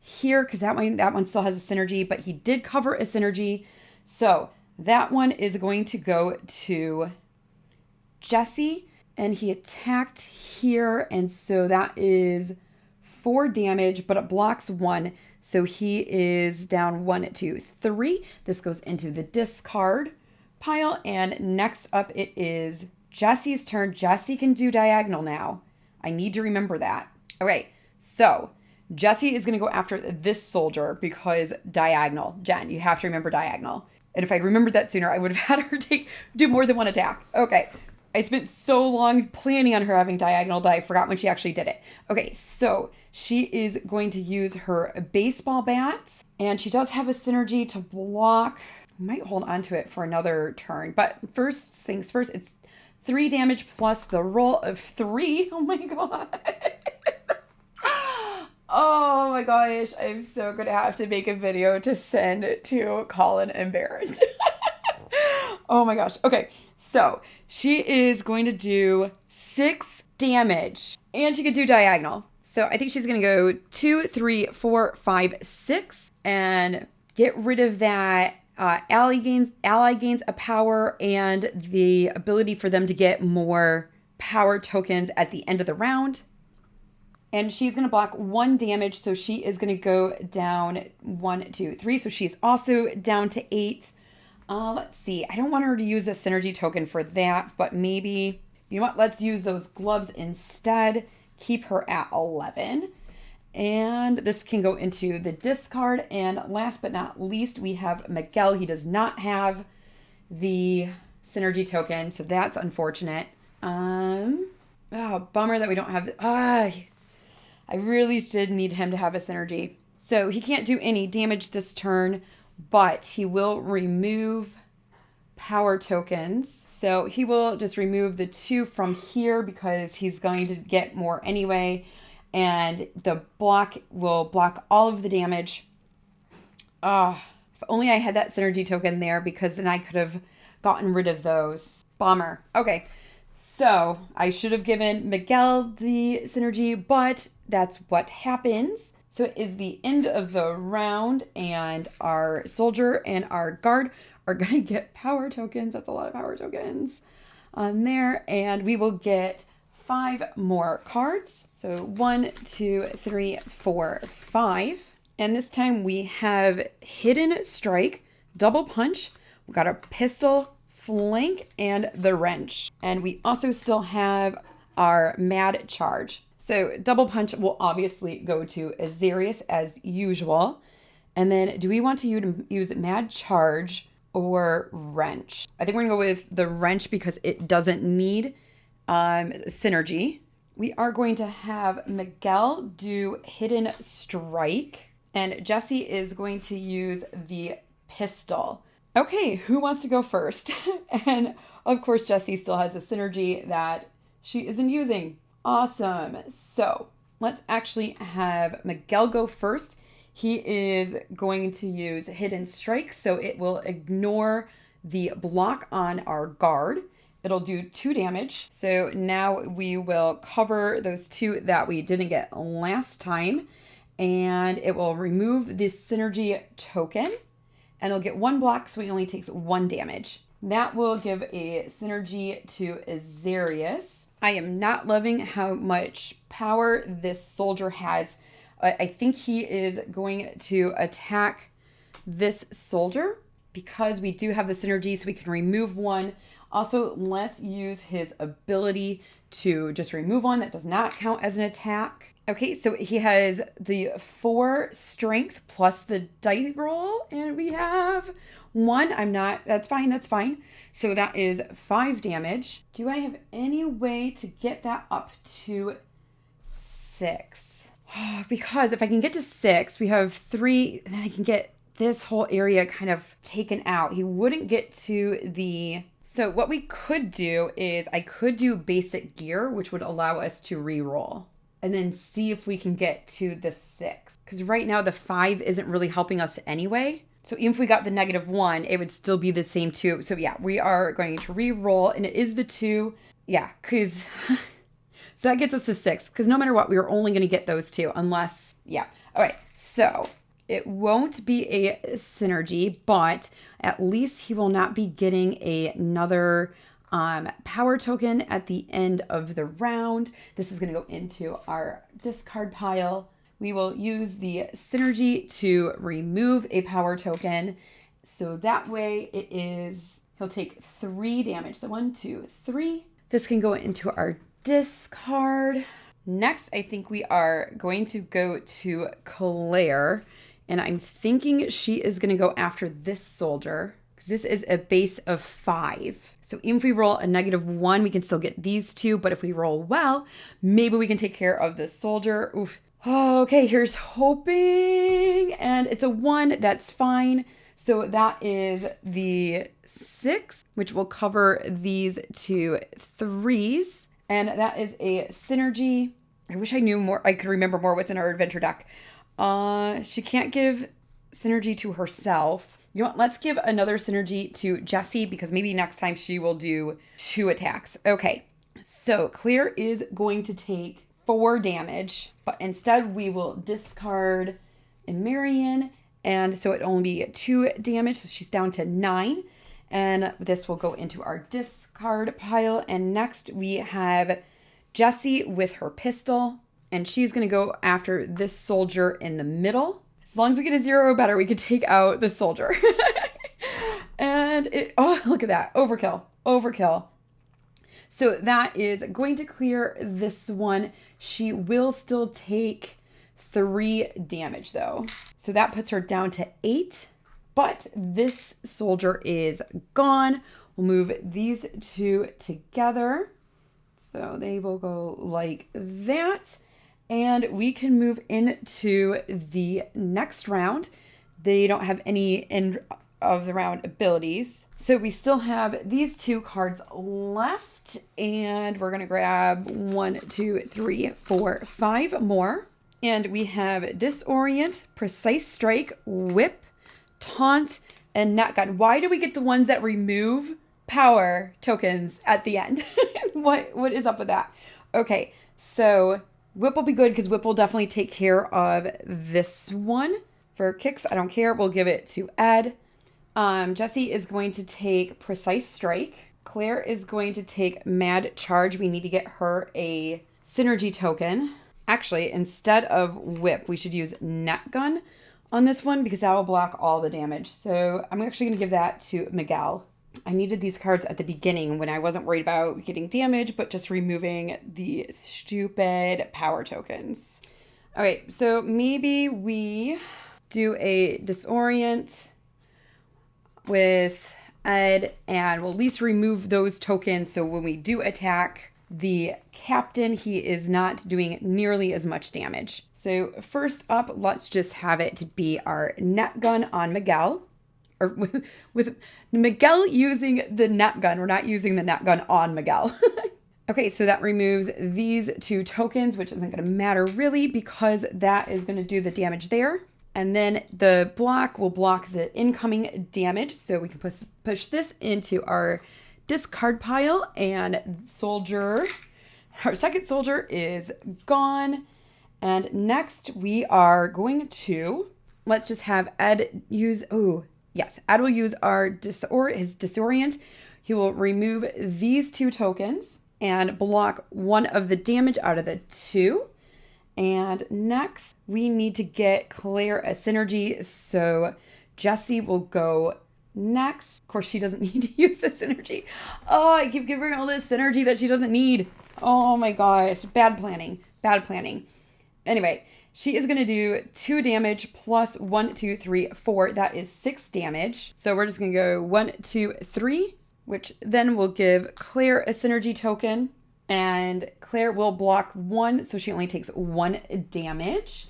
here because that one still has a synergy, but he did cover a synergy. So that one is going to go to Jesse, and he attacked here, and so that is 4 damage, but it blocks 1, so he is down 1, 2, 3. This goes into the discard pile, and next up it is Jesse's turn. Jesse can do diagonal now. I need to remember that. All right, so Jesse is going to go after this soldier because diagonal. Jen, you have to remember diagonal. And if I'd remembered that sooner, I would have had her do more than 1 attack. Okay. I spent so long planning on her having diagonal that I forgot when she actually did it. Okay, so she is going to use her baseball bat, and she does have a synergy to block. I might hold on to it for another turn, but first things first, it's 3 damage plus the roll of 3. Oh my god. Oh my gosh, I'm so gonna have to make a video to send to Colin and Barrett. Oh my gosh. Okay, so she is going to do 6 damage, and she could do diagonal. So I think she's going to go 2, 3, 4, 5, 6, and get rid of that. Ally gains a power and the ability for them to get more power tokens at the end of the round. And she's going to block 1 damage, so she is going to go down 1, 2, 3. So she's also down to 8. Let's see. I don't want her to use a synergy token for that, but maybe, you know what? Let's use those gloves instead. Keep her at 11. And this can go into the discard. And last but not least, we have Miguel. He does not have the synergy token, so that's unfortunate. Oh, bummer that we don't have I really did need him to have a synergy. So he can't do any damage this turn, but he will remove power tokens. So he will just remove the 2 from here because he's going to get more anyway. And the block will block all of the damage. If only I had that synergy token there, because then I could have gotten rid of those. Bummer. Okay. So I should have given Miguel the synergy, but that's what happens. So it is the end of the round, and our soldier and our guard are going to get power tokens. That's a lot of power tokens on there. And we will get 5 more cards. So 1, 2, 3, 4, 5. And this time we have Hidden Strike, Double Punch. We got a pistol, flank, and the wrench. And we also still have our Mad Charge. So Double Punch will obviously go to Azarius as usual. And then do we want to use Mad Charge or Wrench? I think we're going to go with the Wrench because it doesn't need synergy. We are going to have Miguel do Hidden Strike. And Jessie is going to use the pistol. Okay, who wants to go first? And of course, Jessie still has a synergy that she isn't using. Awesome. So let's actually have Miguel go first. He is going to use Hidden Strike, so it will ignore the block on our guard. It'll do 2 damage. So now we will cover those 2 that we didn't get last time. And it will remove this synergy token. And it'll get 1 block, so he only takes 1 damage. That will give a synergy to Azarius. I am not loving how much power this soldier has. I think he is going to attack this soldier because we do have the synergy, so we can remove 1. Also, let's use his ability to just remove 1. That does not count as an attack. Okay, so he has the 4 strength plus the die roll, and we have 1. That's fine. So that is 5 damage. Do I have any way to get that up to 6? Because if I can get to 6, we have 3, and then I can get this whole area kind of taken out. He wouldn't get to the... So what we could do is I could do basic gear, which would allow us to re-roll. And then see if we can get to the 6. Because right now the 5 isn't really helping us anyway. So even if we got the -1, it would still be the same 2. So yeah, we are going to re-roll, and it is the 2. Yeah, because... so that gets us to 6. Because no matter what, we are only going to get those 2. Unless... Yeah. All right. So it won't be a synergy, but at least he will not be getting another... power token at the end of the round. This is going to go into our discard pile. We will use the synergy to remove a power token. So that way he'll take 3 damage. So 1, 2, 3. This can go into our discard. Next, I think we are going to go to Claire. And I'm thinking she is going to go after this soldier. Because this is a base of 5. So even if we roll a -1, we can still get these 2. But if we roll well, maybe we can take care of the soldier. Oof. Oh, okay, here's hoping. And it's a 1. That's fine. So that is the 6, which will cover these 2 3s. And that is a synergy. I wish I knew more. I could remember more what's in our adventure deck. She can't give synergy to herself. You know what? Let's give another synergy to Jessie because maybe next time she will do 2 attacks. Okay, so Claire is going to take 4 damage, but instead we will discard Marion, and so it only be 2 damage, so she's down to 9. And this will go into our discard pile. And next we have Jessie with her pistol. And she's going to go after this soldier in the middle. As long as we get a 0 or better, we can take out the soldier. And oh, look at that. Overkill. Overkill. So that is going to clear this one. She will still take 3 damage though. So that puts her down to 8. But this soldier is gone. We'll move these 2 together. So they will go like that. And we can move into the next round. They don't have any end of the round abilities. So we still have these 2 cards left. And we're going to grab 1, 2, 3, 4, 5 more. And we have Disorient, Precise Strike, Whip, Taunt, and Net Gun. Why do we get the ones that remove power tokens at the end? What is up with that? Okay, so Whip will be good because Whip will definitely take care of this one. For kicks, I don't care. We'll give it to Ed. Jessie is going to take Precise Strike. Claire is going to take Mad Charge. We need to get her a synergy token. Actually, instead of Whip, we should use Net Gun on this one because that will block all the damage. So I'm actually going to give that to Miguel. I needed these cards at the beginning when I wasn't worried about getting damage, but just removing the stupid power tokens. Okay, so maybe we do a Disorient with Ed, and we'll at least remove those tokens so when we do attack the captain, he is not doing nearly as much damage. So first up, let's just have it be our Net Gun on Miguel. Or with Miguel using the Net Gun. We're not using the Net Gun on Miguel. Okay, so that removes these 2 tokens, which isn't going to matter really because that is going to do the damage there. And then the block will block the incoming damage. So we can push this into our discard pile, and our second soldier is gone. And next we are going to, let's just have Ed use, Ed will use his Disorient. He will remove these 2 tokens and block 1 of the damage out of the 2. And next, we need to get Claire a synergy. So Jessie will go next. Of course, she doesn't need to use this synergy. Oh, I keep giving her all this synergy that she doesn't need. Oh my gosh, bad planning. Anyway, she is going to do 2 damage plus 1, 2, 3, 4. That is 6 damage. So we're just going to go 1, 2, 3, which then will give Claire a synergy token. And Claire will block 1, so she only takes 1 damage.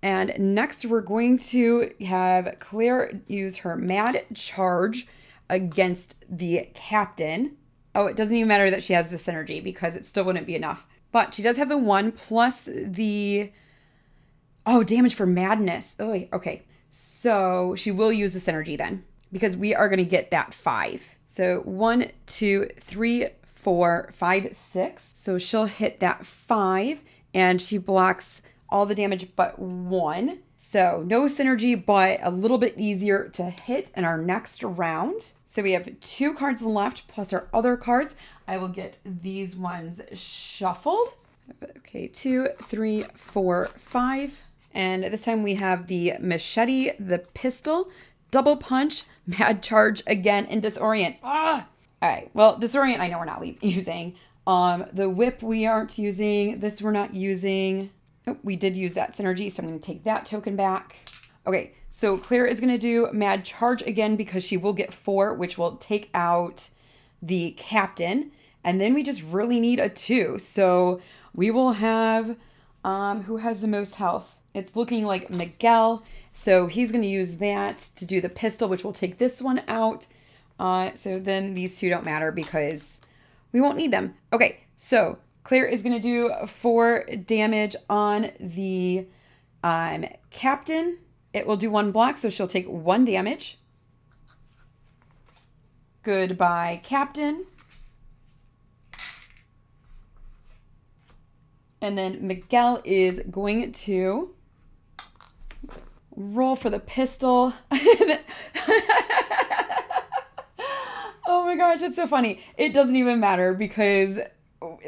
And next we're going to have Claire use her Mad Charge against the captain. Oh, it doesn't even matter that she has the synergy because it still wouldn't be enough. But she does have the 1 plus the... Oh, damage for madness. Oh, okay. So she will use the synergy then because we are going to get that 5. So 1, 2, 3, 4, 5, 6. So she'll hit that 5 and she blocks all the damage but 1. So no synergy, but a little bit easier to hit in our next round. So we have 2 cards left plus our other cards. I will get these ones shuffled. Okay, 2, 3, 4, 5. And this time we have the machete, the pistol, double punch, mad charge again, and disorient. All right, well, disorient I know we're not using. The whip we aren't using. This we're not using. Oh, we did use that synergy, so I'm going to take that token back. Okay, so Claire is going to do mad charge again because she will get 4, which will take out the captain. And then we just really need a 2. So we will have, who has the most health? It's looking like Miguel. So he's going to use that to do the pistol, which will take this one out. So then these 2 don't matter because we won't need them. Okay, so Claire is going to do 4 damage on the captain. It will do 1 block, so she'll take 1 damage. Goodbye, captain. And then Miguel is going to roll for the pistol. my gosh, that's so funny. It doesn't even matter because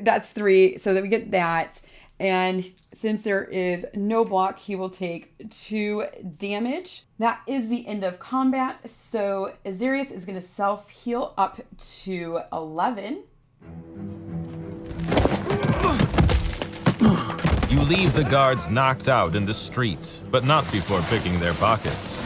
that's 3, so that we get that. And since there is no block, he will take 2 damage. That is the end of combat. So Azarius is going to self-heal up to 11. You leave the guards knocked out in the street, but not before picking their pockets.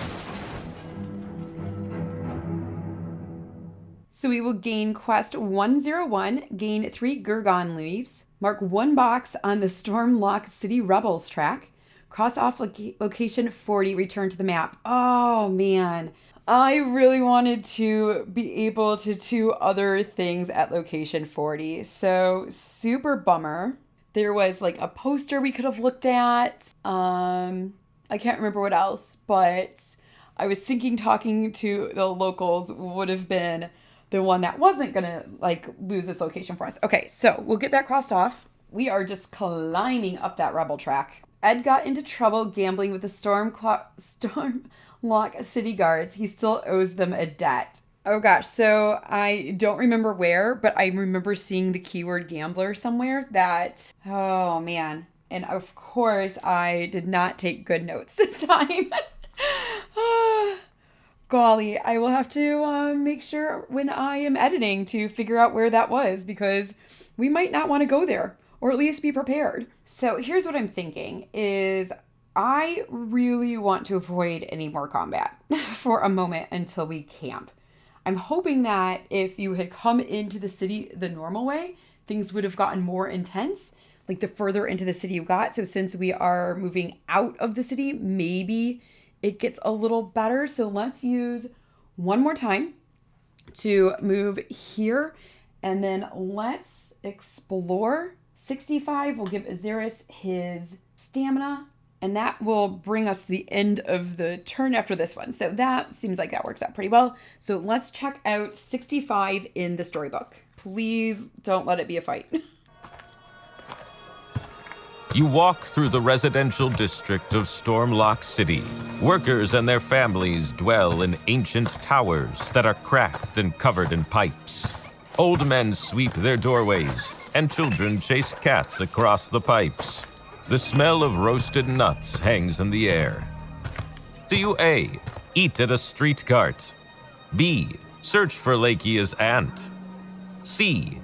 So we will gain quest 101, gain 3 Gurgon leaves, mark 1 box on the Stormlock City Rebels track, cross off location 40, return to the map. Oh man, I really wanted to be able to do other things at location 40, so super bummer. There was like a poster we could have looked at. I can't remember what else, but I was thinking talking to the locals would have been the one that wasn't gonna like lose this location for us. Okay, so we'll get that crossed off. We are just climbing up that rebel track. Ed got into trouble gambling with the Stormlock City Guards. He still owes them a debt. Oh gosh, so I don't remember where, but I remember seeing the keyword gambler somewhere that, oh man. And of course, I did not take good notes this time. Golly, I will have to make sure when I am editing to figure out where that was because we might not want to go there or at least be prepared. So here's what I'm thinking is I really want to avoid any more combat for a moment until we camp. I'm hoping that if you had come into the city the normal way, things would have gotten more intense, like the further into the city you got. So since we are moving out of the city, maybe it gets a little better. So let's use one more time to move here. And then let's explore. 65 will give Azarius his stamina. And that will bring us to the end of the turn after this one. So that seems like that works out pretty well. So let's check out 65 in the storybook. Please don't let it be a fight. You walk through the residential district of Stormlock City. Workers and their families dwell in ancient towers that are cracked and covered in pipes. Old men sweep their doorways, and children chase cats across the pipes. The smell of roasted nuts hangs in the air. Do you A, eat at a street cart? B, search for Lakia's aunt? C,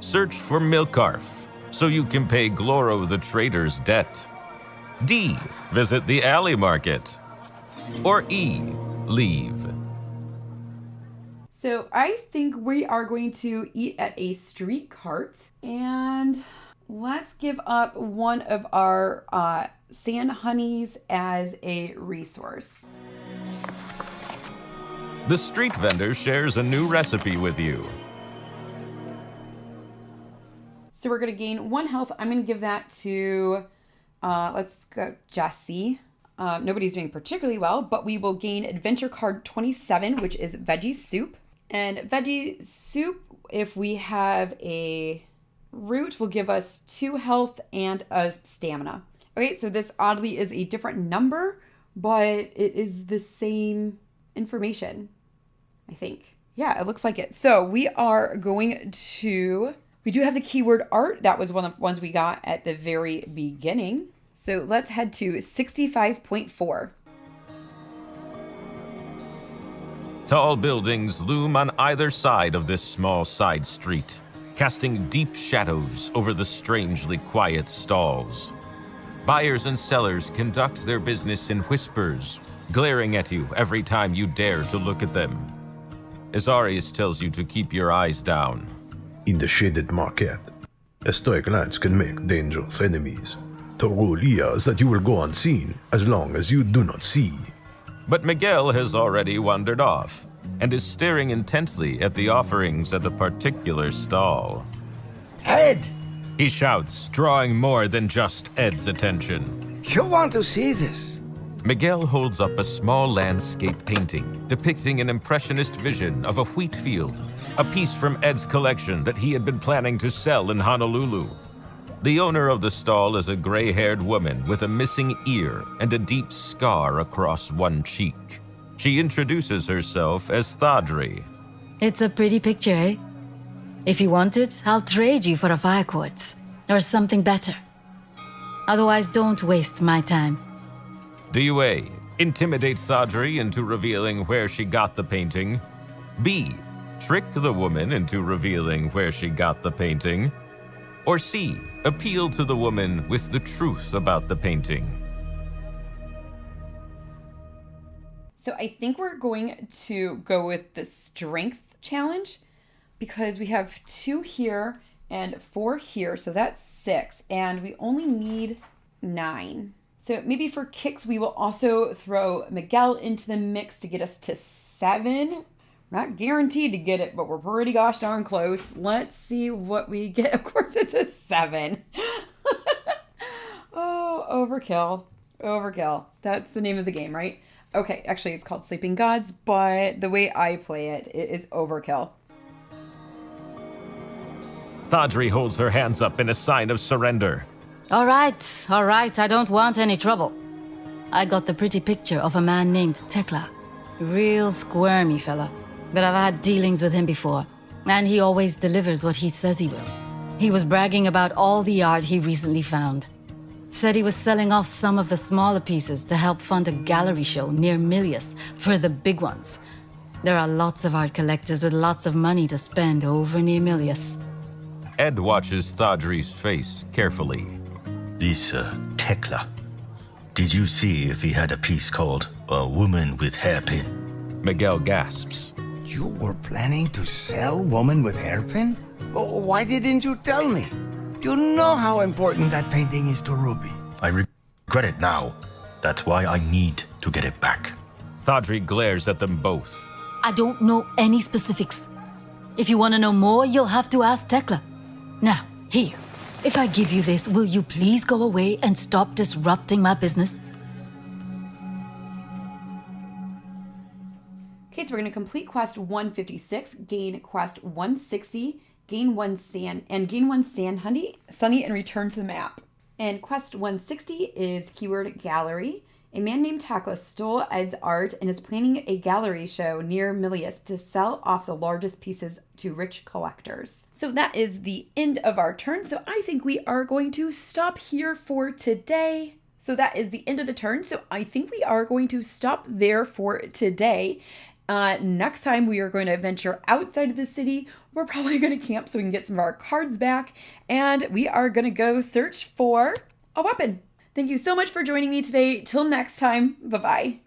search for Milkarf, so you can pay Gloro the trader's debt? D, visit the alley market? Or E, leave? So I think we are going to eat at a street cart and let's give up one of our sand honeys as a resource. The street vendor shares a new recipe with you. So we're going to gain 1 health. I'm going to give that to, let's go, Jesse. Nobody's doing particularly well, but we will gain adventure card 27, which is veggie soup. And veggie soup, if we have a root, will give us 2 health and a stamina. Okay, so this oddly is a different number, but it is the same information, I think. Yeah, it looks like it. So we are going to, we do have the keyword art. That was one of the ones we got at the very beginning. So let's head to 65.4. Tall buildings loom on either side of this small side street, casting deep shadows over the strangely quiet stalls. Buyers and sellers conduct their business in whispers, glaring at you every time you dare to look at them. Azarius tells you to keep your eyes down. In the shaded market, a stoic glance can make dangerous enemies. The rule here is that you will go unseen as long as you do not see. But Miguel has already wandered off and is staring intently at the offerings at a particular stall. Ed! He shouts, drawing more than just Ed's attention. You want to see this? Miguel holds up a small landscape painting depicting an impressionist vision of a wheat field, a piece from Ed's collection that he had been planning to sell in Honolulu. The owner of the stall is a gray-haired woman with a missing ear and a deep scar across one cheek. She introduces herself as Thadri. It's a pretty picture, eh? If you want it, I'll trade you for a fire quartz. Or something better. Otherwise, don't waste my time. Do you A, intimidate Thodry into revealing where she got the painting? B, trick the woman into revealing where she got the painting? Or C, appeal to the woman with the truth about the painting? So I think we're going to go with the strength challenge because we have 2 here and 4 here, so that's 6, and we only need 9. So maybe for kicks, we will also throw Miguel into the mix to get us to 7. Not guaranteed to get it, but we're pretty gosh darn close. Let's see what we get. Of course, it's a 7. Oh, overkill. Overkill. That's the name of the game, right? Okay, actually, it's called Sleeping Gods, but the way I play it, it is overkill. Thodry holds her hands up in a sign of surrender. All right, I don't want any trouble. I got the pretty picture of a man named Tekla. Real squirmy fella. But I've had dealings with him before, and he always delivers what he says he will. He was bragging about all the art he recently found. Said he was selling off some of the smaller pieces to help fund a gallery show near Milius for the big ones. There are lots of art collectors with lots of money to spend over near Milius. Ed watches Thodry's face carefully. This, Tekla. Did you see if he had a piece called A Woman with Hairpin? Miguel gasps. You were planning to sell Woman with Hairpin? Why didn't you tell me? You know how important that painting is to Ruby. I regret it now. That's why I need to get it back. Thodry glares at them both. I don't know any specifics. If you want to know more, you'll have to ask Tekla. Now, here. If I give you this, will you please go away and stop disrupting my business? Okay, so we're going to complete quest 156, gain quest 160, gain 1 sand, Sunny, and return to the map. And quest 160 is keyword gallery. A man named Tekla stole Ed's art and is planning a gallery show near Milius to sell off the largest pieces to rich collectors. So that is the end of our turn. So I think we are going to stop here for today. So that is the end of the turn. So I think we are going to stop there for today. Next time we are going to venture outside of the city. We're probably going to camp so we can get some of our cards back. And we are going to go search for a weapon. Thank you so much for joining me today. Till next time, bye-bye.